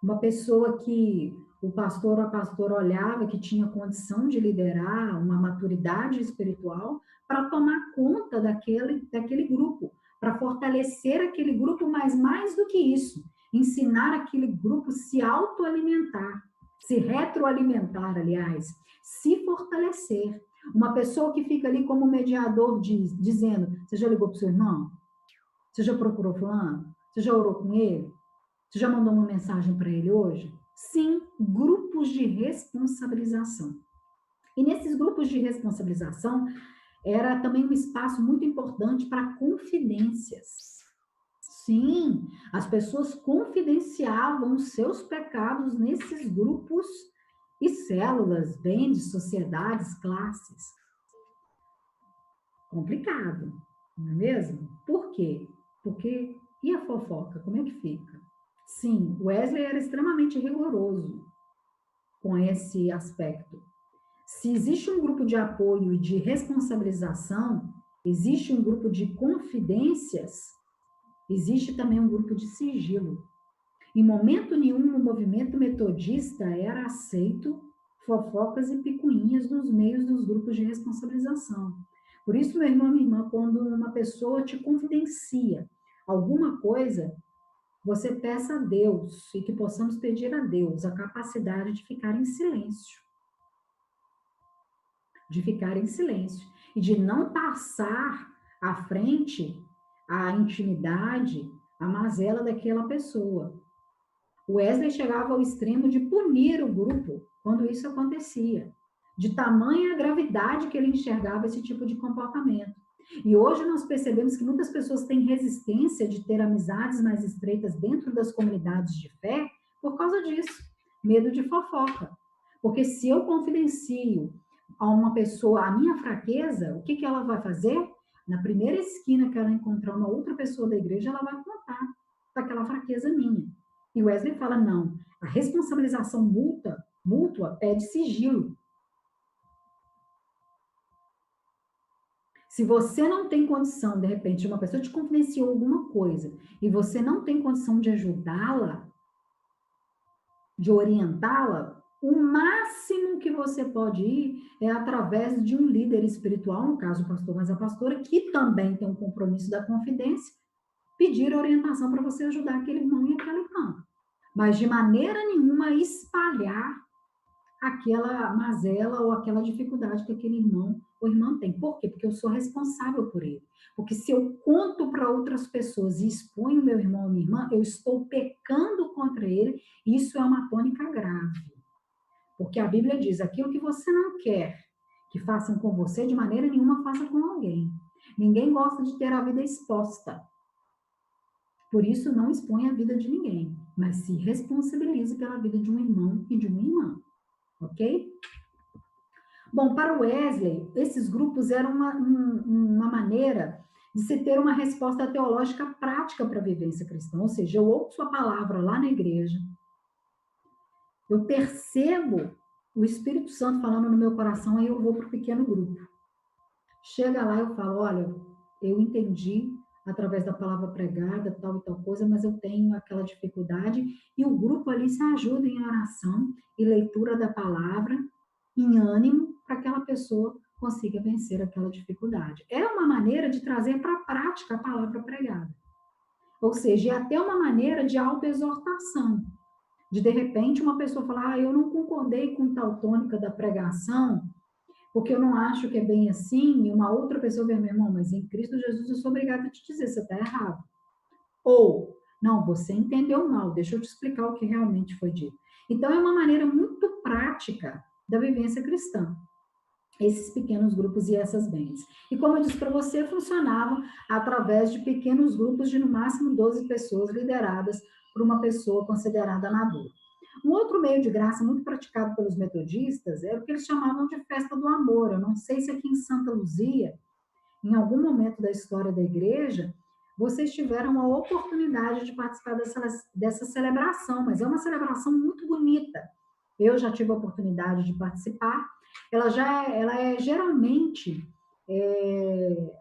uma pessoa que o pastor ou a pastora olhava que tinha condição de liderar, uma maturidade espiritual, para tomar conta daquele grupo, para fortalecer aquele grupo, mas mais do que isso, ensinar aquele grupo a se autoalimentar, se retroalimentar, aliás, se fortalecer. Uma pessoa que fica ali como mediador, dizendo, você já ligou para o seu irmão? Você já procurou fulano? Você já orou com ele? Você já mandou uma mensagem para ele hoje? Sim, grupos de responsabilização. E nesses grupos de responsabilização, era também um espaço muito importante para confidências. Sim, as pessoas confidenciavam os seus pecados nesses grupos e células, bens, sociedades, classes. Complicado, não é mesmo? Por quê? Porque, e a fofoca, como é que fica? Sim, Wesley era extremamente rigoroso com esse aspecto. Se existe um grupo de apoio e de responsabilização, existe um grupo de confidências, existe também um grupo de sigilo. Em momento nenhum, no movimento metodista era aceito fofocas e picuinhas nos meios dos grupos de responsabilização. Por isso, meu irmão e minha irmã, quando uma pessoa te confidencia alguma coisa, você peça a Deus, e que possamos pedir a Deus a capacidade de ficar em silêncio. De ficar em silêncio. E de não passar à frente a intimidade, a mazela daquela pessoa. O Wesley chegava ao extremo de punir o grupo quando isso acontecia. De tamanha gravidade que ele enxergava esse tipo de comportamento. E hoje nós percebemos que muitas pessoas têm resistência de ter amizades mais estreitas dentro das comunidades de fé por causa disso, medo de fofoca. Porque se eu confidencio a uma pessoa a minha fraqueza, o que que ela vai fazer? Na primeira esquina que ela encontrar uma outra pessoa da igreja, ela vai contar daquela fraqueza minha. E Wesley fala, não, a responsabilização mútua pede sigilo. Se você não tem condição, de repente, uma pessoa te confidenciou alguma coisa e você não tem condição de ajudá-la, de orientá-la, o máximo que você pode ir é através de um líder espiritual, no caso o pastor, mas a pastora, que também tem um compromisso da confidência, pedir orientação para você ajudar aquele irmão e aquela irmã. Mas de maneira nenhuma espalhar aquela mazela ou aquela dificuldade que aquele irmão ou irmã tem. Por quê? Porque eu sou responsável por ele. Porque se eu conto para outras pessoas e exponho meu irmão ou minha irmã, eu estou pecando contra ele, e isso é uma tônica grave. Porque a Bíblia diz, aquilo que você não quer que façam com você, de maneira nenhuma faça com alguém. Ninguém gosta de ter a vida exposta. Por isso, não expõe a vida de ninguém, mas se responsabilize pela vida de um irmão e de uma irmã. Ok? Bom, para Wesley, esses grupos eram uma maneira de se ter uma resposta teológica prática para a vivência cristã. Ou seja, eu ouço a palavra lá na igreja, eu percebo o Espírito Santo falando no meu coração, aí eu vou para o pequeno grupo. Chega lá, eu falo, olha, eu entendi através da palavra pregada, tal e tal coisa, mas eu tenho aquela dificuldade, e o grupo ali se ajuda em oração e leitura da palavra, em ânimo, para que aquela pessoa consiga vencer aquela dificuldade. É uma maneira de trazer para a prática a palavra pregada. Ou seja, é até uma maneira de autoexortação. De repente, uma pessoa falar, eu não concordei com tal tônica da pregação, porque eu não acho que é bem assim, e uma outra pessoa vê, meu irmão, mas em Cristo Jesus eu sou obrigada a te dizer, você está errado. Ou, não, você entendeu mal, deixa eu te explicar o que realmente foi dito. Então, é uma maneira muito prática da vivência cristã, esses pequenos grupos e essas bênçãos. E como eu disse para você, funcionavam através de pequenos grupos de no máximo 12 pessoas lideradas por uma pessoa considerada madura. Um outro meio de graça muito praticado pelos metodistas era o que eles chamavam de festa do amor. Eu não sei se aqui em Santa Luzia, em algum momento da história da igreja, vocês tiveram a oportunidade de participar dessa celebração, mas é uma celebração muito bonita. Eu já tive a oportunidade de participar. Ela é geralmente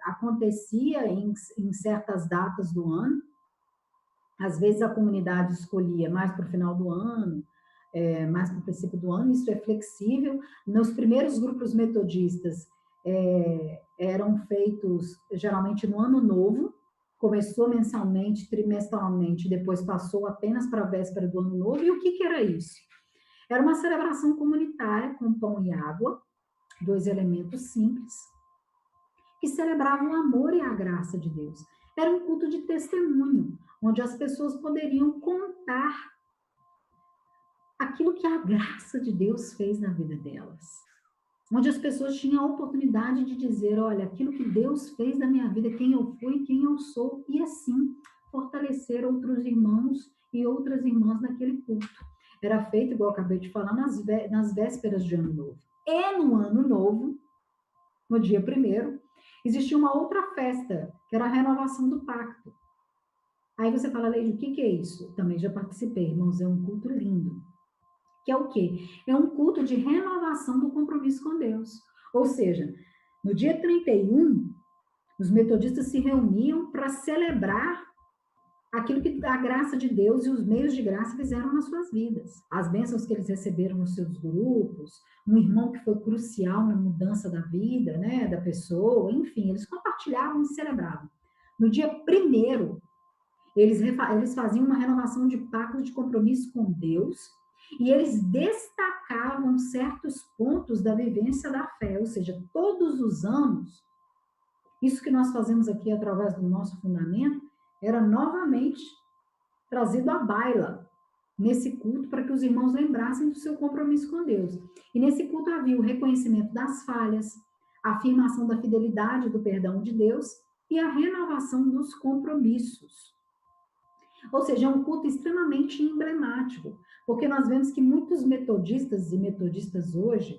acontecia em certas datas do ano. Às vezes a comunidade escolhia mais para o final do ano, mais para o princípio do ano, isso é flexível. Nos primeiros grupos metodistas eram feitos geralmente no ano novo, começou mensalmente, trimestralmente, depois passou apenas para a véspera do ano novo. E o que era isso? Era uma celebração comunitária com pão e água, 2 elementos simples, que celebravam o amor e a graça de Deus. Era um culto de testemunho, onde as pessoas poderiam contar aquilo que a graça de Deus fez na vida delas. Onde as pessoas tinham a oportunidade de dizer, olha, aquilo que Deus fez na minha vida, quem eu fui, quem eu sou, e assim fortalecer outros irmãos e outras irmãs naquele culto. Era feito, igual eu acabei de falar, nas vésperas de Ano Novo. E no Ano Novo, no dia 1º, existia uma outra festa, que era a renovação do pacto. Aí você fala, Leide, o que é isso? Também já participei, irmãos, é um culto lindo. Que é o quê? É um culto de renovação do compromisso com Deus. Ou seja, no dia 31, os metodistas se reuniam para celebrar aquilo que a graça de Deus e os meios de graça fizeram nas suas vidas. As bênçãos que eles receberam nos seus grupos, um irmão que foi crucial na mudança da vida, né, da pessoa, enfim, eles compartilhavam e celebravam. No dia 1º, eles faziam uma renovação de pacto de compromisso com Deus, e eles destacavam certos pontos da vivência da fé, ou seja, todos os anos, isso que nós fazemos aqui através do nosso fundamento, era novamente trazido à baila nesse culto para que os irmãos lembrassem do seu compromisso com Deus. E nesse culto havia o reconhecimento das falhas, a afirmação da fidelidade do perdão de Deus e a renovação dos compromissos. Ou seja, é um culto extremamente emblemático, porque nós vemos que muitos metodistas e metodistas hoje,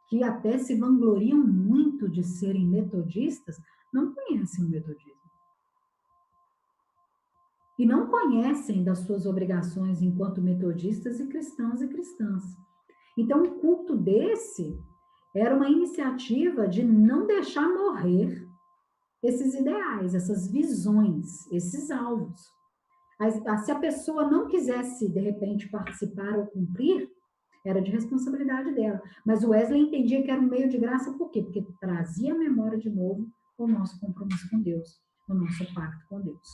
que até se vangloriam muito de serem metodistas, não conhecem o metodismo. E não conhecem das suas obrigações enquanto metodistas e cristãos e cristãs. Então, um culto desse era uma iniciativa de não deixar morrer esses ideais, essas visões, esses alvos. Se a pessoa não quisesse, de repente, participar ou cumprir, era de responsabilidade dela. Mas o Wesley entendia que era um meio de graça, por quê? Porque trazia à memória de novo o nosso compromisso com Deus, o nosso pacto com Deus.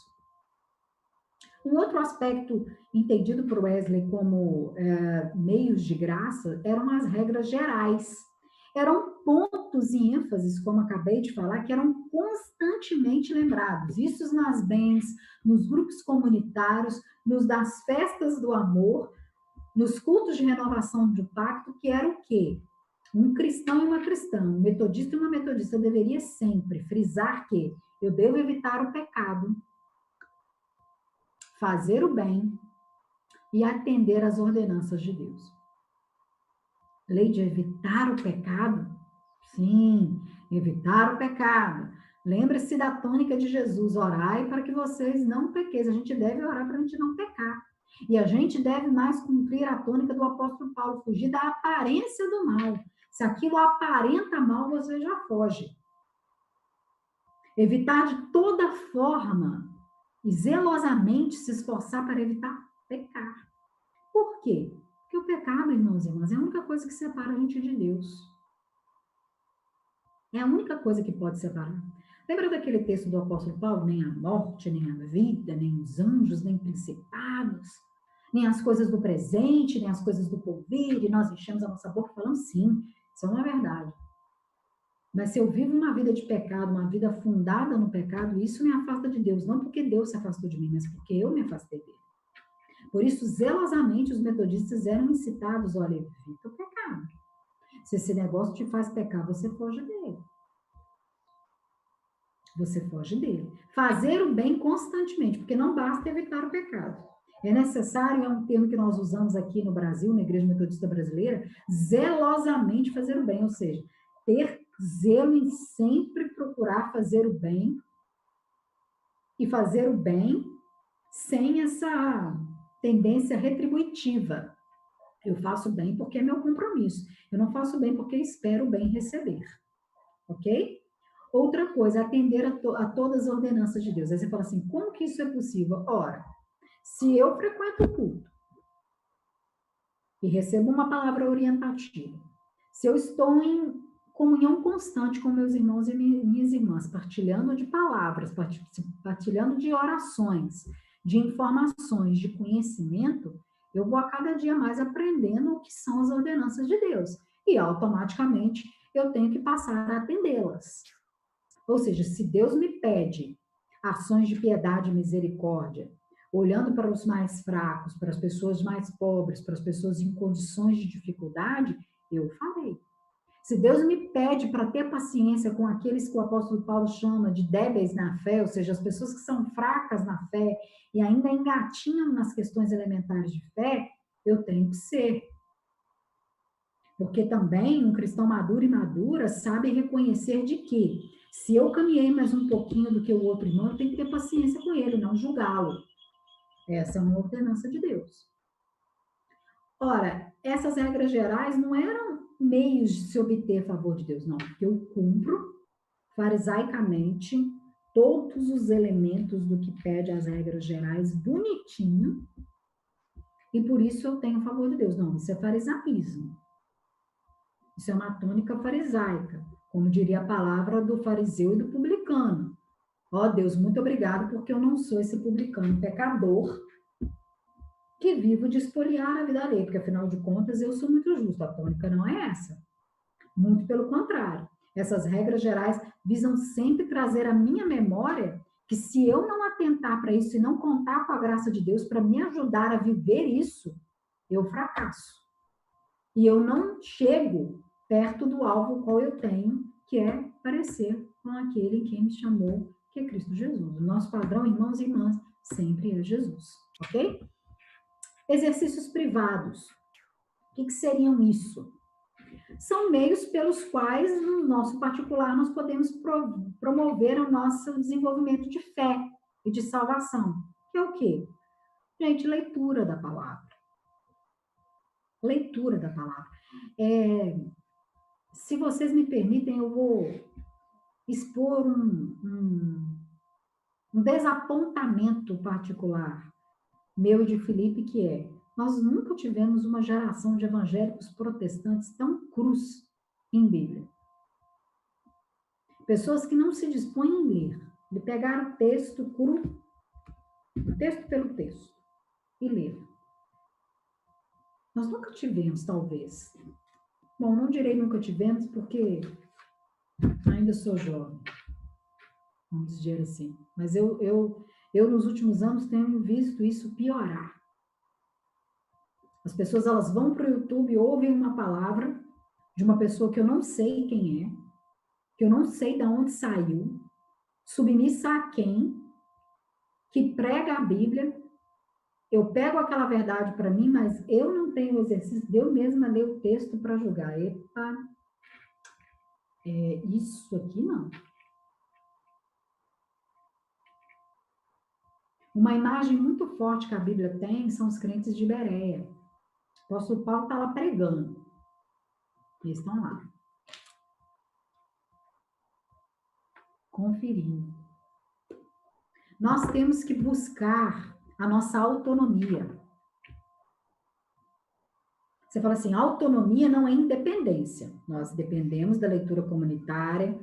Um outro aspecto entendido por Wesley como meios de graça eram as regras gerais. Eram pontos e ênfases, como acabei de falar, que eram constantemente lembrados. Isso nas bens, nos grupos comunitários, nos das festas do amor, nos cultos de renovação do pacto, que era o quê? Um cristão e uma cristã, um metodista e uma metodista deveria sempre frisar que eu devo evitar o pecado, fazer o bem e atender às ordenanças de Deus. Lei de evitar o pecado? Sim, evitar o pecado. Lembre-se da tônica de Jesus, orai para que vocês não pequeis. A gente deve orar para a gente não pecar. E a gente deve mais cumprir a tônica do apóstolo Paulo, fugir da aparência do mal. Se aquilo aparenta mal, você já foge. Evitar de toda forma e zelosamente se esforçar para evitar pecar. Por quê? Porque o pecado, irmãos e irmãs, é a única coisa que separa a gente de Deus. É a única coisa que pode separar. Lembra daquele texto do apóstolo Paulo? Nem a morte, nem a vida, nem os anjos, nem principados, nem as coisas do presente, nem as coisas do porvir, e nós enchemos a nossa boca falando sim, isso é uma verdade. Mas se eu vivo uma vida de pecado, uma vida fundada no pecado, isso me afasta de Deus, não porque Deus se afastou de mim, mas porque eu me afastei dele. Por isso, zelosamente, os metodistas eram incitados, olha, evita o pecado. Se esse negócio te faz pecar, você foge dele. Você foge dele. Fazer o bem constantemente, porque não basta evitar o pecado. É necessário, é um termo que nós usamos aqui no Brasil, na Igreja Metodista Brasileira, zelosamente fazer o bem, ou seja, ter zelo em sempre procurar fazer o bem e fazer o bem sem essa tendência retributiva. Eu faço bem porque é meu compromisso. Eu não faço bem porque espero bem receber. Ok? Outra coisa, atender a todas as ordenanças de Deus. Aí você fala assim, como que isso é possível? Ora, se eu frequento o culto e recebo uma palavra orientativa, se eu estou em comunhão constante com meus irmãos e minhas irmãs, partilhando de palavras, partilhando de orações, de informações, de conhecimento, eu vou a cada dia mais aprendendo o que são as ordenanças de Deus. E automaticamente eu tenho que passar a atendê-las. Ou seja, se Deus me pede ações de piedade e misericórdia, olhando para os mais fracos, para as pessoas mais pobres, para as pessoas em condições de dificuldade, eu farei. Se Deus me pede para ter paciência com aqueles que o apóstolo Paulo chama de débeis na fé, ou seja, as pessoas que são fracas na fé e ainda engatinham nas questões elementares de fé, eu tenho que ser. Porque também um cristão maduro e madura sabe reconhecer de que, se eu caminhei mais um pouquinho do que o outro irmão, eu tenho que ter paciência com ele, não julgá-lo. Essa é uma ordenança de Deus. Ora, essas regras gerais não eram meios de se obter favor de Deus, não. Porque eu cumpro farisaicamente todos os elementos do que pede as regras gerais bonitinho e por isso eu tenho favor de Deus. Não, isso é farisaísmo. Isso é uma tônica farisaica, como diria a palavra do fariseu e do publicano. Ó Deus, muito obrigado porque eu não sou esse publicano pecador que vivo de espoliar a vida alheia, porque afinal de contas eu sou muito justo. A tônica não é essa. Muito pelo contrário. Essas regras gerais visam sempre trazer à minha memória que se eu não atentar para isso e não contar com a graça de Deus para me ajudar a viver isso, eu fracasso. E eu não chego perto do alvo qual eu tenho que é parecer com aquele em quem me chamou, que é Cristo Jesus. O nosso padrão, irmãos e irmãs, sempre é Jesus, ok? Exercícios privados. O que seriam isso? São meios pelos quais, no nosso particular, nós podemos promover o nosso desenvolvimento de fé e de salvação. Que é o quê? Gente, leitura da palavra. Leitura da palavra. Se vocês me permitem, eu vou expor um desapontamento particular meu e de Felipe, que é: nós nunca tivemos uma geração de evangélicos protestantes tão crus em Bíblia. Pessoas que não se dispõem a ler, de pegar o texto cru, texto pelo texto, e ler. Nós nunca tivemos, talvez. Bom, não direi nunca tivemos, porque ainda sou jovem, vamos dizer assim. Mas eu nos últimos anos, tenho visto isso piorar. As pessoas, elas vão para o YouTube e ouvem uma palavra de uma pessoa que eu não sei quem é, que eu não sei de onde saiu, submissa a quem, que prega a Bíblia. Eu pego aquela verdade para mim, mas eu não tenho o exercício de eu mesma ler o texto para julgar. Epa, isso aqui não. Uma imagem muito forte que a Bíblia tem são os crentes de Bereia. O apóstolo Paulo está lá pregando. Eles estão lá, conferindo. Nós temos que buscar a nossa autonomia. Você fala assim, autonomia não é independência. Nós dependemos da leitura comunitária,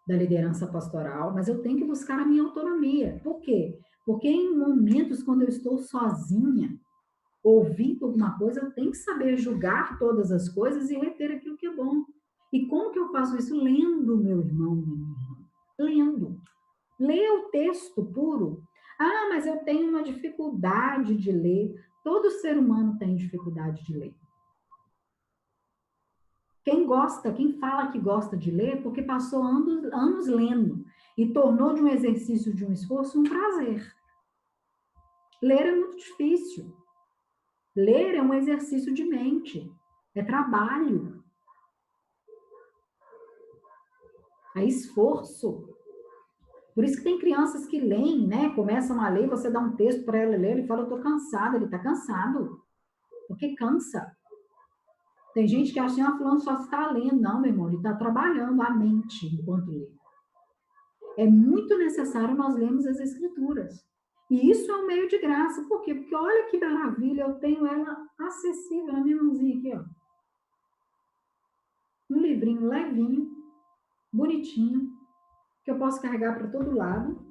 da liderança pastoral, mas eu tenho que buscar a minha autonomia. Por quê? Porque em momentos quando eu estou sozinha, ouvindo alguma coisa, eu tenho que saber julgar todas as coisas e reter aquilo que é bom. E como que eu faço isso? Lendo, meu irmão, minha irmã. Lendo. Leia o texto puro. Ah, mas eu tenho uma dificuldade de ler. Todo ser humano tem dificuldade de ler. Quem gosta, quem fala que gosta de ler, porque passou anos lendo e tornou de um exercício, de um esforço, um prazer. Ler é muito difícil. Ler é um exercício de mente, é trabalho, é esforço. Por isso que tem crianças que leem, né? Começam a ler, você dá um texto para ela ler, ele fala, eu estou cansado, ele está cansado, porque cansa. Tem gente que acha que fulano só está lendo. Não, meu irmão, ele está trabalhando a mente enquanto lê. É muito necessário nós lermos as escrituras. E isso é um meio de graça. Por quê? Porque olha que maravilha, eu tenho ela acessível na minha mãozinha aqui, ó. Um livrinho levinho, bonitinho, que eu posso carregar para todo lado.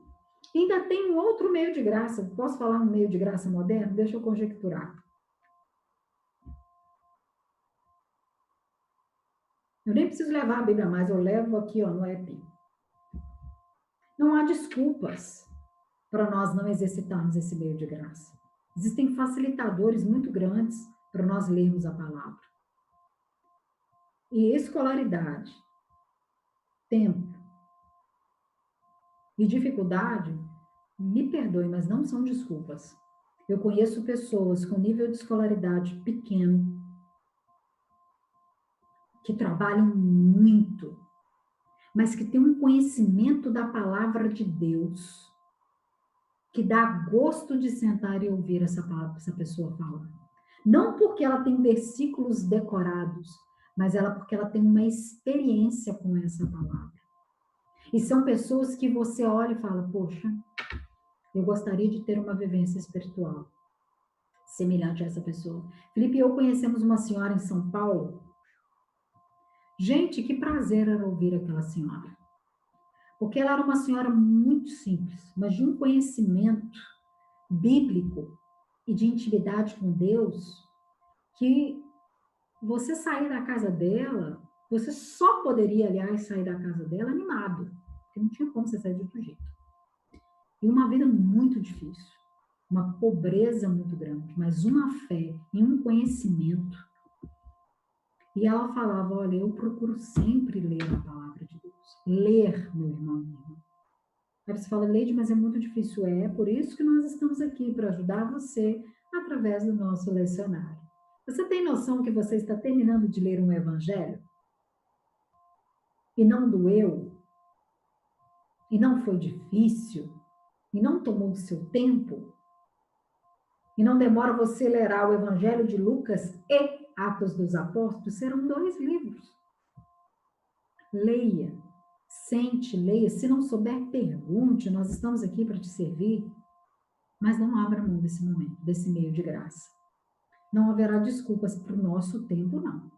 E ainda tem um outro meio de graça. Posso falar um meio de graça moderno? Deixa eu conjecturar. Eu nem preciso levar a Bíblia mais, eu levo aqui, ó, no app. Não há desculpas para nós não exercitarmos esse meio de graça. Existem facilitadores muito grandes para nós lermos a palavra. E escolaridade, tempo e dificuldade, me perdoe, mas não são desculpas. Eu conheço pessoas com nível de escolaridade pequeno, que trabalham muito, mas que têm um conhecimento da palavra de Deus, que dá gosto de sentar e ouvir essa pessoa falar. Não porque ela tem versículos decorados, mas porque ela tem uma experiência com essa palavra. E são pessoas que você olha e fala, poxa, eu gostaria de ter uma vivência espiritual semelhante a essa pessoa. Felipe e eu conhecemos uma senhora em São Paulo. Gente, que prazer era ouvir aquela senhora. Porque ela era uma senhora muito simples, mas de um conhecimento bíblico e de intimidade com Deus, que você sair da casa dela, você só poderia, aliás, sair da casa dela animado, porque não tinha como você sair de outro jeito. E uma vida muito difícil, uma pobreza muito grande, mas uma fé e um conhecimento. E ela falava, olha, eu procuro sempre ler a palavra de Deus. Ler, meu irmão e minha irmã. Aí você fala, Leide, mas é muito difícil. É por isso que nós estamos aqui, para ajudar você através do nosso lecionário. Você tem noção que você está terminando de ler um evangelho? E não doeu? E não foi difícil? E não tomou do seu tempo? E não demora você ler o Evangelho de Lucas e Atos dos Apóstolos? Serão 2 livros. Leia, sente, leia. Se não souber, pergunte. Nós estamos aqui para te servir. Mas não abra mão desse momento, desse meio de graça. Não haverá desculpas para o nosso tempo, não.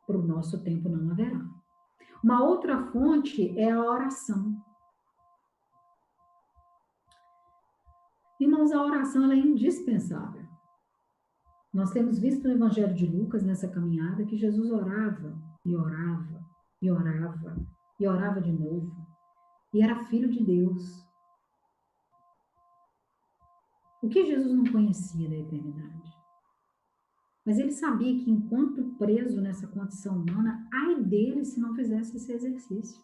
Para o nosso tempo não haverá. Uma outra fonte é a oração. Irmãos, a oração ela é indispensável. Nós temos visto no Evangelho de Lucas, nessa caminhada, que Jesus orava, e orava, e orava, e orava de novo. E era filho de Deus. O que Jesus não conhecia da eternidade? Mas ele sabia que enquanto preso nessa condição humana, ai dele se não fizesse esse exercício.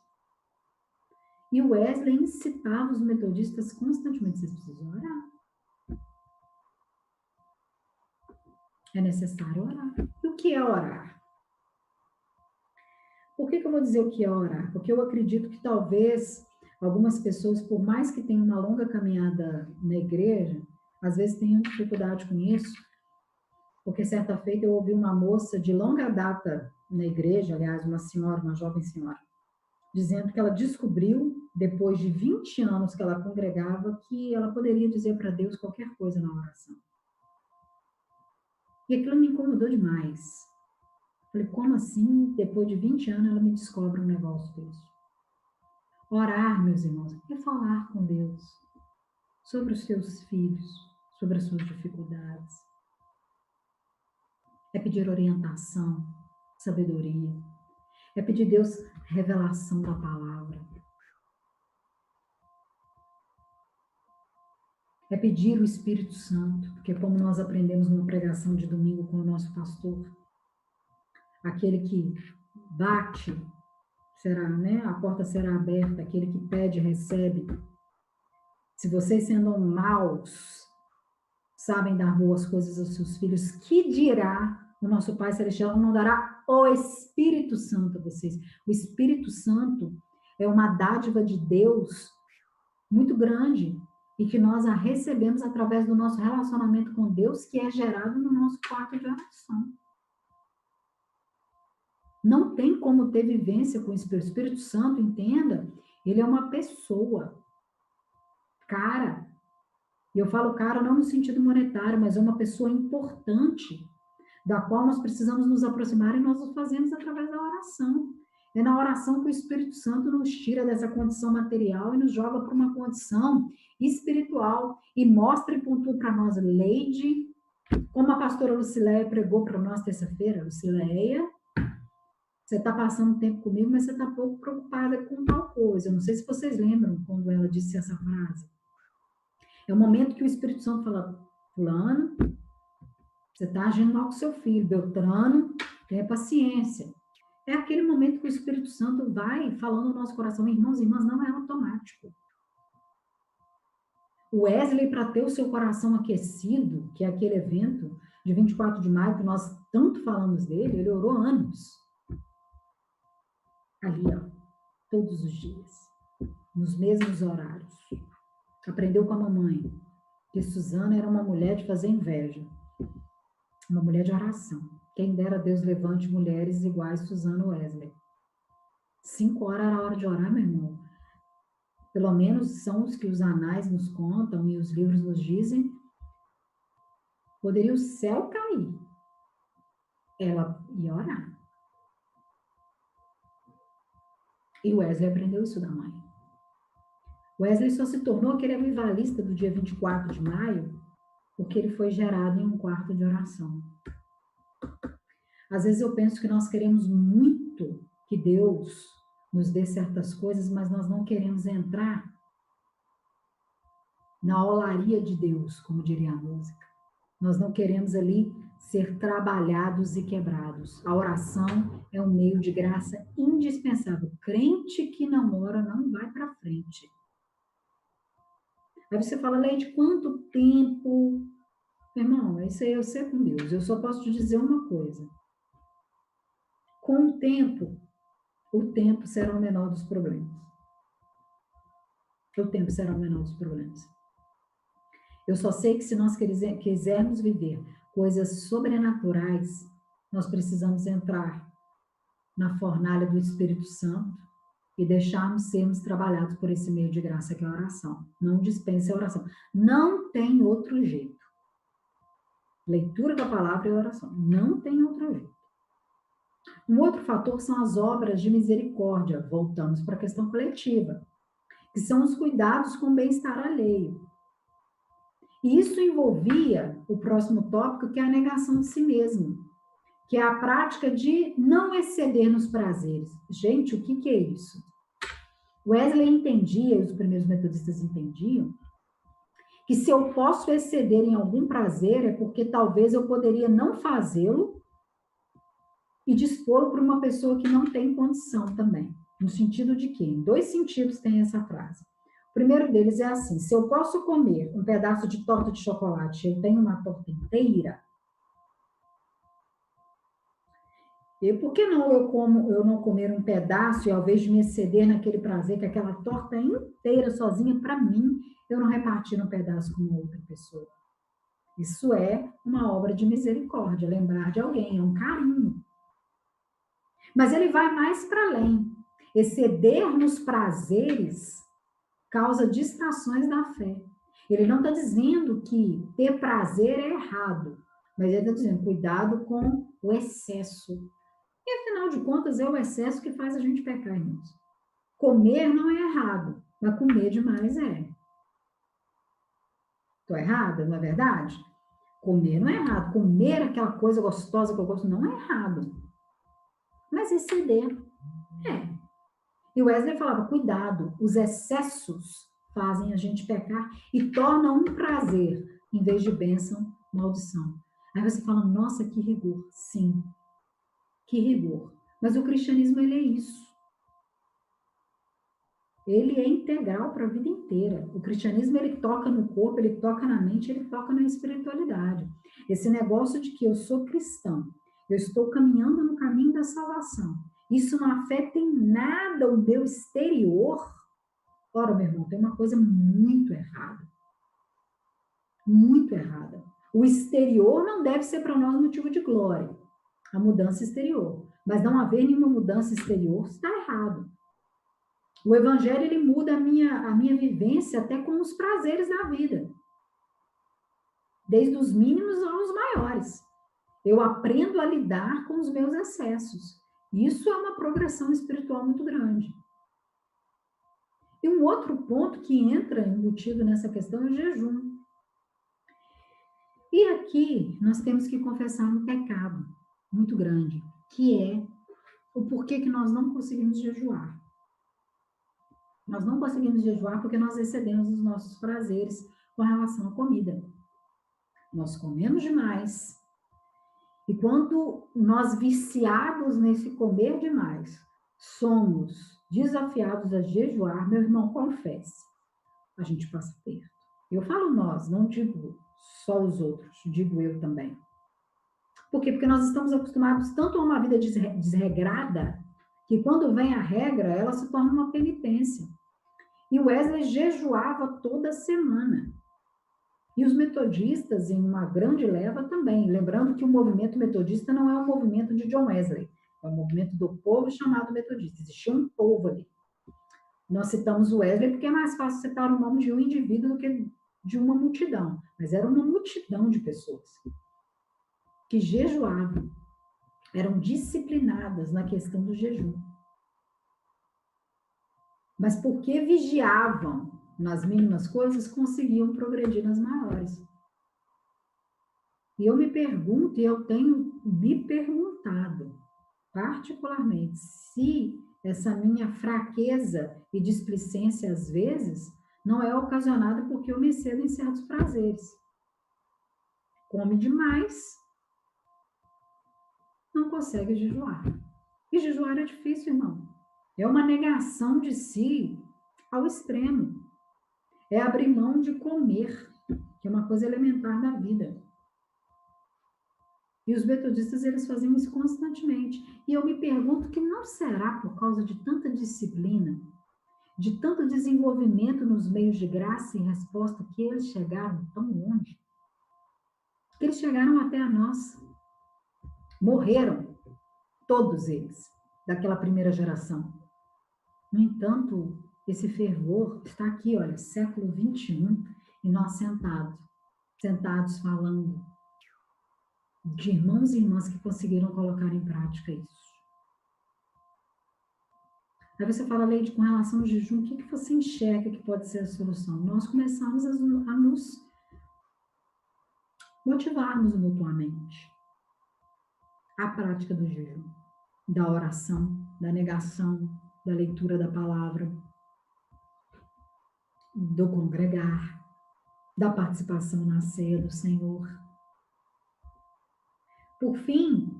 E o Wesley incitava os metodistas constantemente, vocês precisam orar. É necessário orar. E o que é orar? Por que eu vou dizer o que é orar? Porque eu acredito que talvez algumas pessoas, por mais que tenham uma longa caminhada na igreja, às vezes tenham dificuldade com isso, porque certa feita eu ouvi uma moça de longa data na igreja, aliás, uma senhora, uma jovem senhora, dizendo que ela descobriu, depois de 20 anos que ela congregava, que ela poderia dizer para Deus qualquer coisa na oração. E aquilo me incomodou demais. Falei, como assim? Depois de 20 anos ela me descobre um negócio desse. Orar, meus irmãos, é falar com Deus sobre os seus filhos, sobre as suas dificuldades. É pedir orientação, sabedoria. É pedir a Deus revelação da palavra. É pedir o Espírito Santo, porque como nós aprendemos numa pregação de domingo com o nosso pastor, aquele que bate, será, né? A porta será aberta, aquele que pede, recebe. Se vocês sendo maus, sabem dar boas coisas aos seus filhos, que dirá o nosso Pai Celestial não dará o Espírito Santo a vocês? O Espírito Santo é uma dádiva de Deus muito grande e que nós a recebemos através do nosso relacionamento com Deus, que é gerado no nosso quarto de oração. Não tem como ter vivência com o Espírito Santo, entenda, ele é uma pessoa. Cara, e eu falo cara não no sentido monetário, mas é uma pessoa importante, da qual nós precisamos nos aproximar e nós o fazemos através da oração. É na oração que o Espírito Santo nos tira dessa condição material e nos joga para uma condição espiritual e mostra e pontua para nós, Leide, como a pastora Lucileia pregou para nós terça-feira, Lucileia, você está passando tempo comigo, mas você está pouco preocupada com tal coisa. Eu não sei se vocês lembram quando ela disse essa frase. É o momento que o Espírito Santo fala, fulano, você está agindo mal com seu filho, Beltrano, tenha paciência. É aquele momento que o Espírito Santo vai falando no nosso coração, irmãos e irmãs, não é automático. O Wesley, para ter o seu coração aquecido, que é aquele evento de 24 de maio, que nós tanto falamos dele, ele orou anos. Ali, ó, todos os dias, nos mesmos horários. Aprendeu com a mamãe, que Suzana era uma mulher de fazer inveja, uma mulher de oração. Quem dera Deus levante mulheres iguais Suzana Wesley. 5 horas era a hora de orar, meu irmão. Pelo menos são os que os anais nos contam e os livros nos dizem. Poderia o céu cair. Ela ia orar. E Wesley aprendeu isso da mãe. Wesley só se tornou aquele avivalista do dia 24 de maio porque ele foi gerado em um quarto de oração. Às vezes eu penso que nós queremos muito que Deus nos dê certas coisas, mas nós não queremos entrar na olaria de Deus, como diria a música. Nós não queremos ali ser trabalhados e quebrados. A oração é um meio de graça indispensável. Crente que não ora não vai para frente. Aí você fala, Leide, quanto tempo? Irmão, isso aí eu sei com Deus. Eu só posso te dizer uma coisa. Com o tempo será o menor dos problemas. O tempo será o menor dos problemas. Eu só sei que se nós quisermos viver coisas sobrenaturais, nós precisamos entrar na fornalha do Espírito Santo e deixarmos sermos trabalhados por esse meio de graça que é a oração. Não dispense a oração. Não tem outro jeito. Leitura da palavra e oração. Não tem outro jeito. Um outro fator são as obras de misericórdia. Voltamos para a questão coletiva, que são os cuidados com o bem-estar alheio. E isso envolvia o próximo tópico, que é a negação de si mesmo, que é a prática de não exceder nos prazeres. Gente, o que é isso? Wesley entendia, os primeiros metodistas entendiam, que se eu posso exceder em algum prazer é porque talvez eu poderia não fazê-lo e dispor para uma pessoa que não tem condição também. No sentido de que? Em dois sentidos tem essa frase. O primeiro deles é assim, se eu posso comer um pedaço de torta de chocolate, eu tenho uma torta inteira, e por que não eu não comer um pedaço e ao invés de me exceder naquele prazer, que aquela torta inteira sozinha para mim, eu não repartir um pedaço com uma outra pessoa? Isso é uma obra de misericórdia, lembrar de alguém, é um carinho. Mas ele vai mais para além. Exceder nos prazeres causa distrações da fé. Ele não está dizendo que ter prazer é errado, mas ele está dizendo cuidado com o excesso. E afinal de contas é o excesso que faz a gente pecar, irmãos. Comer não é errado, mas comer demais é. Estou errada, não é verdade? Comer não é errado. Comer aquela coisa gostosa que eu gosto não é errado. Mas exceder é. E Wesley falava, cuidado, os excessos fazem a gente pecar e tornam um prazer, em vez de bênção, maldição. Aí você fala, nossa, que rigor. Sim, que rigor. Mas o cristianismo, ele é isso. Ele é integral para a vida inteira. O cristianismo, ele toca no corpo, ele toca na mente, ele toca na espiritualidade. Esse negócio de que eu sou cristão, eu estou caminhando no caminho da salvação, isso não afeta em nada o meu exterior. Ora, meu irmão, tem uma coisa muito errada. Muito errada. O exterior não deve ser para nós motivo de glória, a mudança exterior. Mas não haver nenhuma mudança exterior está errado. O evangelho, ele muda a minha vivência até com os prazeres da vida. Desde os mínimos aos maiores. Eu aprendo a lidar com os meus excessos. Isso é uma progressão espiritual muito grande. E um outro ponto que entra embutido nessa questão é o jejum. E aqui nós temos que confessar um pecado muito grande, que é o porquê que nós não conseguimos jejuar. Nós não conseguimos jejuar porque nós excedemos os nossos prazeres com relação à comida. Nós comemos demais. E quando nós, viciados nesse comer demais, somos desafiados a jejuar, meu irmão, confesse, a gente passa perto. Eu falo nós, não digo só os outros, digo eu também. Por quê? Porque nós estamos acostumados tanto a uma vida desregrada, que quando vem a regra, ela se torna uma penitência. E Wesley jejuava toda semana. E os metodistas, em uma grande leva, também. Lembrando que o movimento metodista não é um movimento de John Wesley, é um movimento do povo chamado metodista. Existia um povo ali. Nós citamos o Wesley porque é mais fácil citar o nome de um indivíduo do que de uma multidão. Mas era uma multidão de pessoas que jejuavam, eram disciplinadas na questão do jejum. Mas porque vigiavam nas mínimas coisas, conseguiam progredir nas maiores. E eu me pergunto, e eu tenho me perguntado, particularmente, se essa minha fraqueza e displicência, às vezes, não é ocasionada porque eu me excedo em certos prazeres. Come demais, não consegue jejuar. E jejuar é difícil, irmão. É uma negação de si ao extremo. É abrir mão de comer, que é uma coisa elementar da vida. E os metodistas, eles faziam isso constantemente. E eu me pergunto que não será por causa de tanta disciplina, de tanto desenvolvimento nos meios de graça e resposta que eles chegaram tão longe, que eles chegaram até a nós. Morreram, todos eles, daquela primeira geração. No entanto, esse fervor está aqui, olha, século 21, e nós sentados falando de irmãos e irmãs que conseguiram colocar em prática isso. Aí você fala, Leide, com relação ao jejum, o que você enxerga que pode ser a solução? Nós começamos a nos motivarmos mutuamente à prática do jejum, da oração, da negação, da leitura da palavra, do congregar, da participação na ceia do Senhor. Por fim,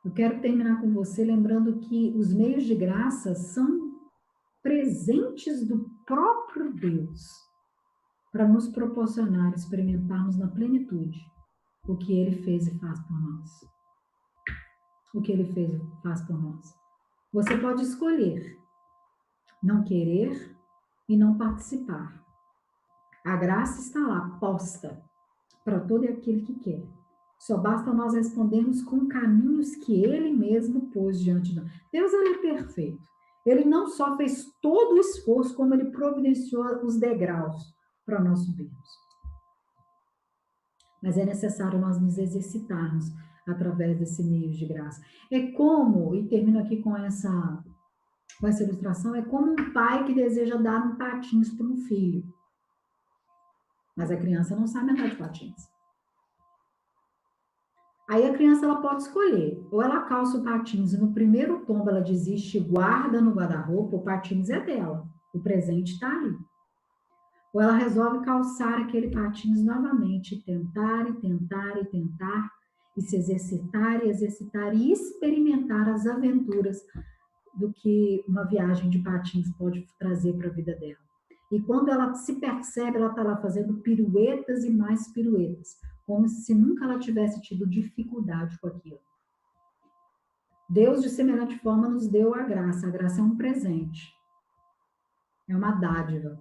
eu quero terminar com você lembrando que os meios de graça são presentes do próprio Deus para nos proporcionar experimentarmos na plenitude o que Ele fez e faz por nós. O que Ele fez e faz por nós. Você pode escolher não querer e não participar. A graça está lá, posta, para todo aquele que quer. Só basta nós respondermos com caminhos que Ele mesmo pôs diante de nós. Deus, Ele é perfeito. Ele não só fez todo o esforço, como Ele providenciou os degraus para nós subirmos. Mas é necessário nós nos exercitarmos através desse meio de graça. É como, e termino aqui com essa ilustração, é como um pai que deseja dar um patins para um filho. Mas a criança não sabe andar de patins. Aí a criança ela pode escolher, ou ela calça o patins e no primeiro tombo ela desiste e guarda no guarda-roupa, o patins é dela, o presente está ali. Ou ela resolve calçar aquele patins novamente, tentar e tentar e tentar, e se exercitar e exercitar e experimentar as aventuras do que uma viagem de patins pode trazer para a vida dela. E quando ela se percebe, ela está lá fazendo piruetas e mais piruetas, como se nunca ela tivesse tido dificuldade com aquilo. Deus, de semelhante forma, nos deu a graça. A graça é um presente, é uma dádiva,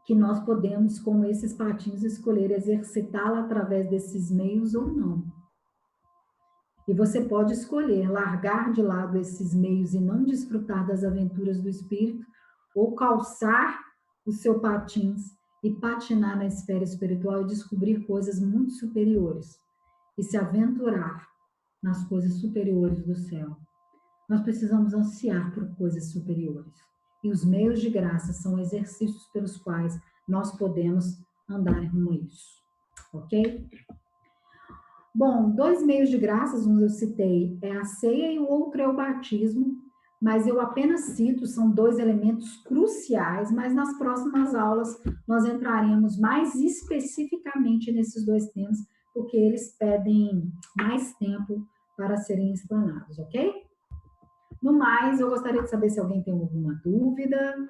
que nós podemos, como esses patins, escolher exercitá-la através desses meios ou não. E você pode escolher largar de lado esses meios e não desfrutar das aventuras do Espírito, ou calçar o seu patins e patinar na esfera espiritual e descobrir coisas muito superiores e se aventurar nas coisas superiores do céu. Nós precisamos ansiar por coisas superiores. E os meios de graça são exercícios pelos quais nós podemos andar rumo a isso. Ok? Bom, 2 meios de graças, um eu citei, é a ceia e o outro é o batismo, mas eu apenas cito, são 2 elementos cruciais, mas nas próximas aulas nós entraremos mais especificamente nesses 2 temas, porque eles pedem mais tempo para serem explanados, ok? No mais, eu gostaria de saber se alguém tem alguma dúvida.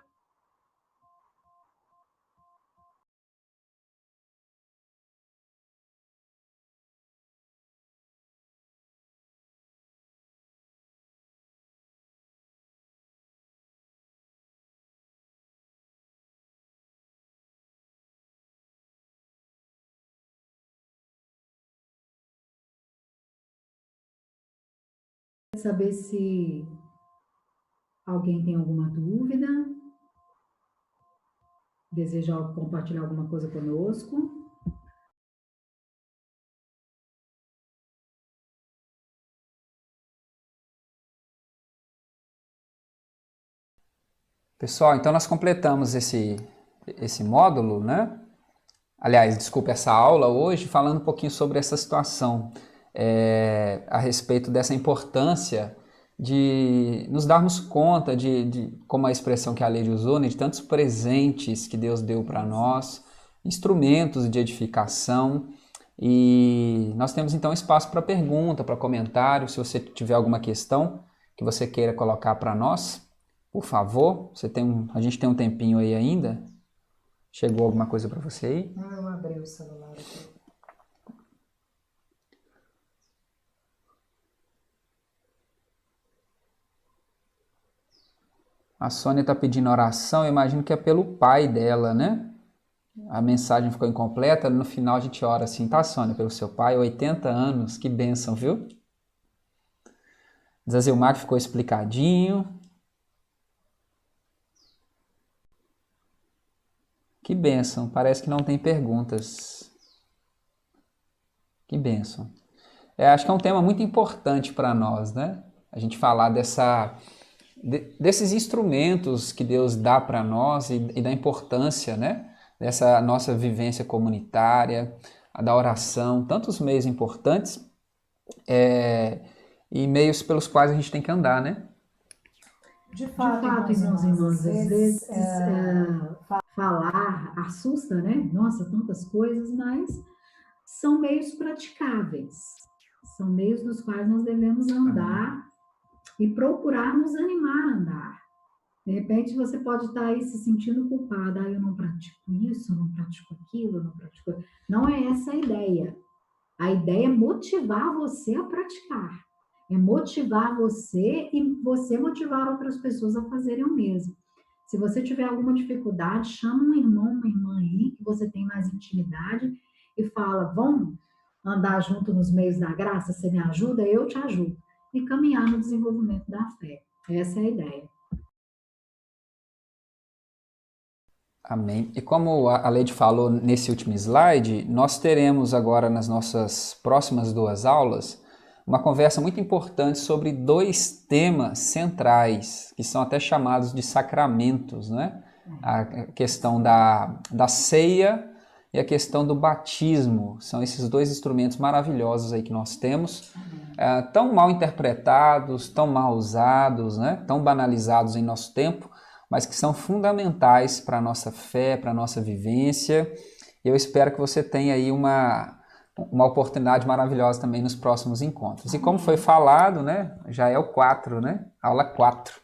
Saber se alguém tem alguma dúvida, deseja compartilhar alguma coisa conosco. Pessoal, então nós completamos esse módulo, né? Aliás, desculpe, essa aula hoje, falando um pouquinho sobre essa situação, a respeito dessa importância de nos darmos conta como a expressão que a Leide usou, né, de tantos presentes que Deus deu para nós, instrumentos de edificação, E nós temos então espaço para pergunta, para comentário. Se você tiver alguma questão que você queira colocar para nós, por favor, a gente tem um tempinho aí ainda. Chegou alguma coisa para você aí? Eu abri o celular aqui. A Sônia está pedindo oração, eu imagino que é pelo pai dela, né? A mensagem ficou incompleta, no final a gente ora assim, tá, Sônia, pelo seu pai, 80 anos, que bênção, viu? Zazilmar ficou explicadinho. Que bênção, parece que não tem perguntas. Que bênção. Acho que é um tema muito importante para nós, né? A gente falar desses instrumentos que Deus dá para nós e da importância, né? Dessa nossa vivência comunitária, da oração, tantos meios importantes e meios pelos quais a gente tem que andar, né? De fato, irmãos e irmãs, às vezes falar assusta, né? Nossa, tantas coisas, mas são meios praticáveis. São meios dos quais nós devemos andar e procurar nos animar a andar. De repente você pode estar aí se sentindo culpada. Eu não pratico isso, eu não pratico aquilo, eu não pratico... Não é essa a ideia. A ideia é motivar você a praticar. É motivar você e você motivar outras pessoas a fazerem o mesmo. Se você tiver alguma dificuldade, chama um irmão, uma irmã aí, que você tem mais intimidade, e fala, vamos andar junto nos meios da graça? Você me ajuda, eu te ajudo. E caminhar no desenvolvimento da fé. Essa é a ideia. Amém. E como a Leide falou nesse último slide, nós teremos agora nas nossas próximas 2 aulas uma conversa muito importante sobre 2 temas centrais, que são até chamados de sacramentos, né? A questão da ceia e a questão do batismo. São esses 2 instrumentos maravilhosos aí que nós temos, tão mal interpretados, tão mal usados, né? Tão banalizados em nosso tempo, mas que são fundamentais para a nossa fé, para a nossa vivência. E eu espero que você tenha aí uma oportunidade maravilhosa também nos próximos encontros. E como foi falado, né, já é o 4, né? Aula 4.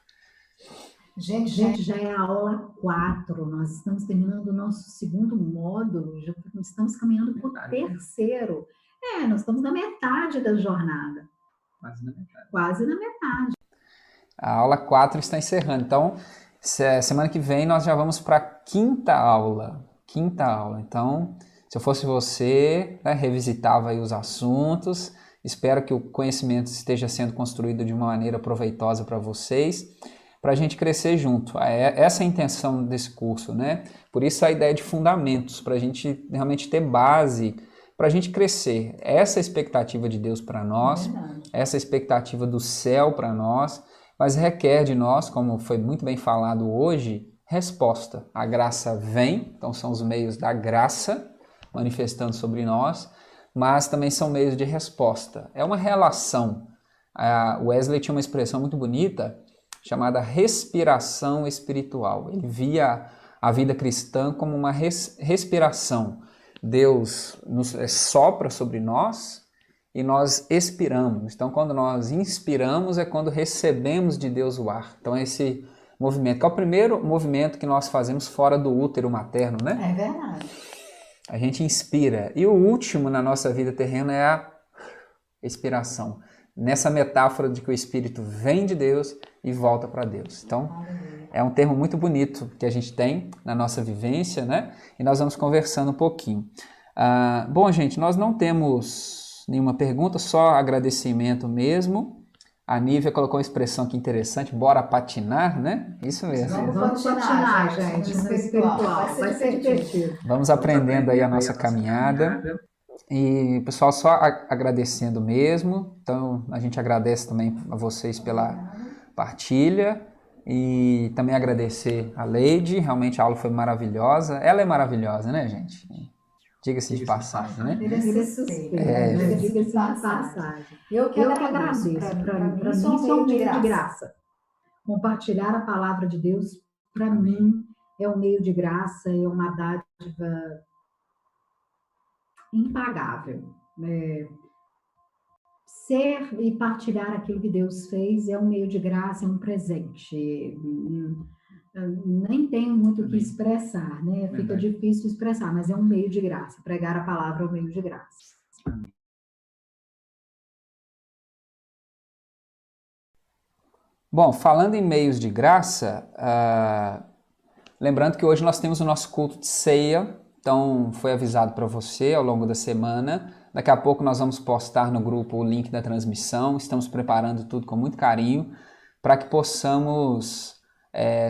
Gente, já é a aula 4. Nós estamos terminando o nosso 2º módulo, já estamos caminhando para o 3º. Nós estamos na metade da jornada. Quase na metade. Quase na metade. A aula 4 está encerrando. Então, semana que vem nós já vamos para a 5ª aula. 5ª aula. Então, se eu fosse você, né, revisitava aí os assuntos. Espero que o conhecimento esteja sendo construído de uma maneira proveitosa para vocês, para a gente crescer junto. Essa é a intenção desse curso, né? Por isso a ideia de fundamentos, para a gente realmente ter base, para a gente crescer. Essa é a expectativa de Deus para nós, essa é a expectativa do céu para nós, mas requer de nós, como foi muito bem falado hoje, resposta. A graça vem, então são os meios da graça manifestando sobre nós, mas também são meios de resposta. É uma relação. Wesley tinha uma expressão muito bonita chamada respiração espiritual. Ele via a vida cristã como uma respiração. Deus nos sopra sobre nós e nós expiramos. Então, quando nós inspiramos é quando recebemos de Deus o ar. Então, esse movimento, que é o primeiro movimento que nós fazemos fora do útero materno, né? É verdade. A gente inspira. E o último na nossa vida terrena é a expiração. Nessa metáfora de que o Espírito vem de Deus e volta para Deus. Então, é um termo muito bonito que a gente tem na nossa vivência, né? E nós vamos conversando um pouquinho. Bom, gente, nós não temos nenhuma pergunta, só agradecimento mesmo. A Nívia colocou uma expressão aqui interessante, bora patinar, né? Isso mesmo. Vamos patinar, gente, no espiritual. Vai ser divertido. Vamos aprendendo aí a nossa caminhada. E, pessoal, só agradecendo mesmo. Então, a gente agradece também a vocês pela partilha. E também agradecer a Leide. Realmente a aula foi maravilhosa. Ela é maravilhosa, né, gente? Diga-se de passagem, né? Diga-se de passagem. Eu que agradeço. Para mim, isso é um meio de graça. Compartilhar a palavra de Deus, para mim, é um meio de graça, é uma dádiva impagável. Ser e partilhar aquilo que Deus fez é um meio de graça, é um presente. Nem tenho muito o que expressar, né? Fica difícil expressar, mas é um meio de graça. Pregar a palavra é um meio de graça. Bom, falando em meios de graça, lembrando que hoje nós temos o nosso culto de ceia, então foi avisado para você ao longo da semana. Daqui a pouco nós vamos postar no grupo o link da transmissão, estamos preparando tudo com muito carinho para que possamos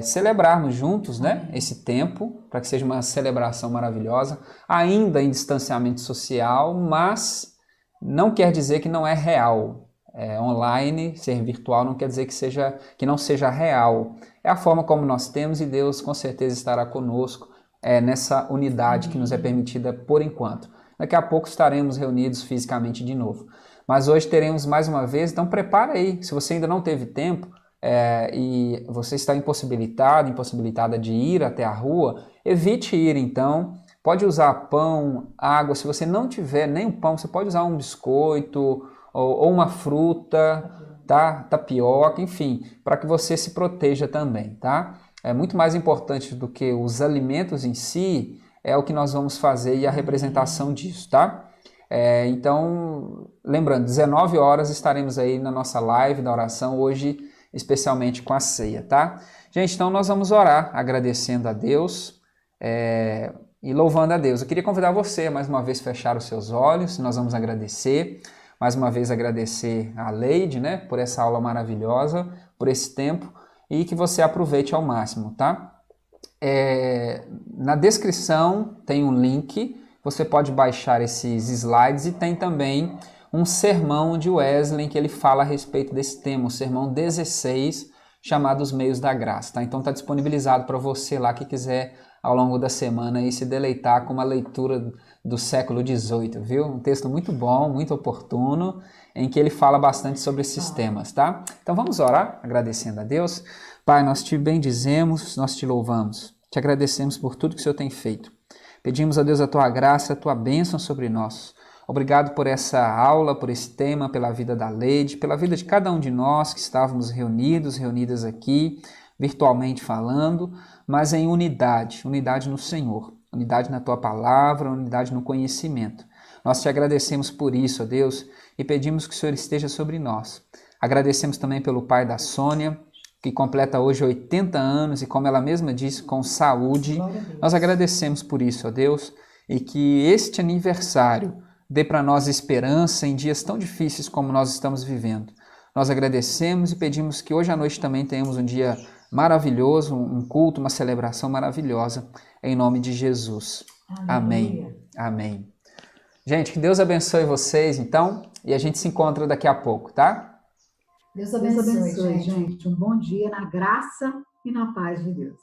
celebrarmos juntos, né, esse tempo, para que seja uma celebração maravilhosa, ainda em distanciamento social, mas não quer dizer que não é real. Online, ser virtual, não quer dizer que não seja real. É a forma como nós temos e Deus com certeza estará conosco nessa unidade que nos é permitida por enquanto. Daqui a pouco estaremos reunidos fisicamente de novo. Mas hoje teremos mais uma vez, então prepara aí. Se você ainda não teve tempo e você está impossibilitada de ir até a rua, evite ir então. Pode usar pão, água. Se você não tiver nem o pão, você pode usar um biscoito ou uma fruta, tá? Tapioca, enfim, para que você se proteja também, tá? É muito mais importante do que os alimentos em si, é o que nós vamos fazer e a representação disso, tá? Então, lembrando, 19 horas estaremos aí na nossa live da oração, hoje especialmente com a ceia, tá? Gente, então nós vamos orar agradecendo a Deus e louvando a Deus. Eu queria convidar você, mais uma vez, a fechar os seus olhos, nós vamos agradecer. Mais uma vez agradecer a Leide, né, por essa aula maravilhosa, por esse tempo, e que você aproveite ao máximo, tá? Na descrição tem um link, você pode baixar esses slides e tem também um sermão de Wesley em que ele fala a respeito desse tema, o sermão 16, chamado Os Meios da Graça, tá? Então está disponibilizado para você lá que quiser ao longo da semana e se deleitar com uma leitura do século XVIII, viu? Um texto muito bom, muito oportuno, em que ele fala bastante sobre esses temas, tá? Então vamos orar, agradecendo a Deus. Pai, nós te bendizemos, nós te louvamos, te agradecemos por tudo que o Senhor tem feito. Pedimos a Deus a tua graça, a tua bênção sobre nós. Obrigado por essa aula, por esse tema, pela vida da Leide, pela vida de cada um de nós que estávamos reunidas aqui, virtualmente falando, mas em unidade no Senhor, unidade na tua palavra, unidade no conhecimento. Nós te agradecemos por isso, ó Deus, e pedimos que o Senhor esteja sobre nós. Agradecemos também pelo pai da Sônia, que completa hoje 80 anos e, como ela mesma disse, com saúde. Nós agradecemos por isso, ó Deus, e que este aniversário dê para nós esperança em dias tão difíceis como nós estamos vivendo. Nós agradecemos e pedimos que hoje à noite também tenhamos um dia maravilhoso, um culto, uma celebração maravilhosa, em nome de Jesus. Amém. Amém. Gente, que Deus abençoe vocês, então, e a gente se encontra daqui a pouco, tá? Deus abençoe, gente. Um bom dia na graça e na paz de Deus.